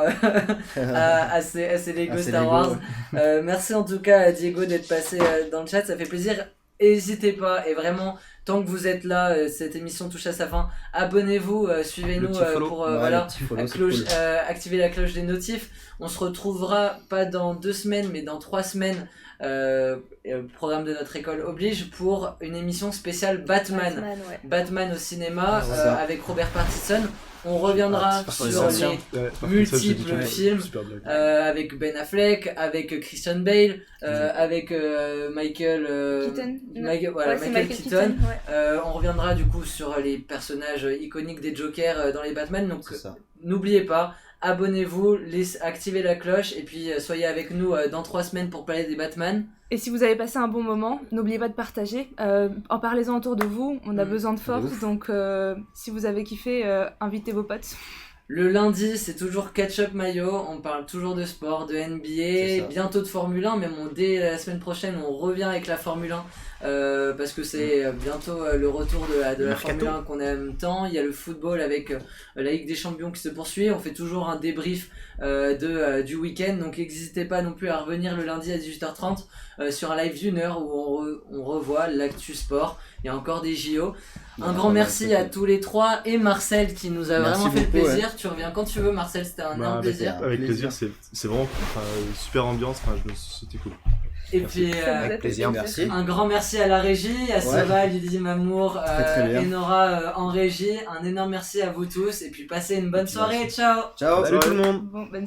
à ces Lego À ces Star Lego, Wars. ouais. Merci en tout cas à Diego d'être passé dans le chat, ça fait plaisir. N'hésitez pas, et vraiment, tant que vous êtes là, cette émission touche à sa fin, abonnez-vous, suivez-nous Le petit follow. pour Ouais, voilà, le petit follow, la c'est cloche, cool. activer la cloche des notifs. On se retrouvera pas dans 2 semaines, mais dans 3 semaines. Programme de notre école oblige pour une émission spéciale Batman. Ouais. Batman au cinéma c'est ça. avec Robert Pattinson. On reviendra Sur les sur anciens. les Ouais, par multiples contre, ça, je dis toujours, films. super blague. avec Ben Affleck, avec Christian Bale, avec Michael, Keaton. voilà, Ouais, c'est Michael Keaton. ouais. On reviendra du coup sur les personnages iconiques des Jokers dans les Batman. Donc C'est ça. n'oubliez pas, abonnez-vous, activez la cloche et puis soyez avec nous dans 3 semaines pour parler des Batman. Et si vous avez passé un bon moment, n'oubliez pas de partager. En parlez-en autour de vous, on a besoin de force. ouf. Donc si vous avez kiffé, invitez vos potes. Le lundi, c'est toujours Catch-up Mayo, on parle toujours de sport, de C'est NBA, ça. bientôt de Formule 1, même dès la semaine prochaine, on revient avec la Formule 1, parce que c'est bientôt le retour de la Mercato. Formule 1 qu'on aime tant. Il y a le football avec la Ligue des Champions qui se poursuit, on fait toujours un débrief du week-end, donc n'hésitez pas non plus à revenir le lundi à 18h30 sur un live d'1 heure où on revoit l'actu sport. Il y a encore des JO. Un grand merci à tous les trois et Marcel qui nous a Merci vraiment fait beaucoup, plaisir. Tu reviens quand tu veux, Marcel, c'était un énorme plaisir. Avec plaisir, c'est vraiment super ambiance, c'était cool. Et Merci. puis Ça nous a fait plaisir, merci. un grand merci à la régie, à Sova, Lydie Mamour Très bien. et Nora en régie. Un énorme merci à vous tous et puis passez une bonne soirée. Ciao. Ciao. Salut tout le monde! Bon, bonne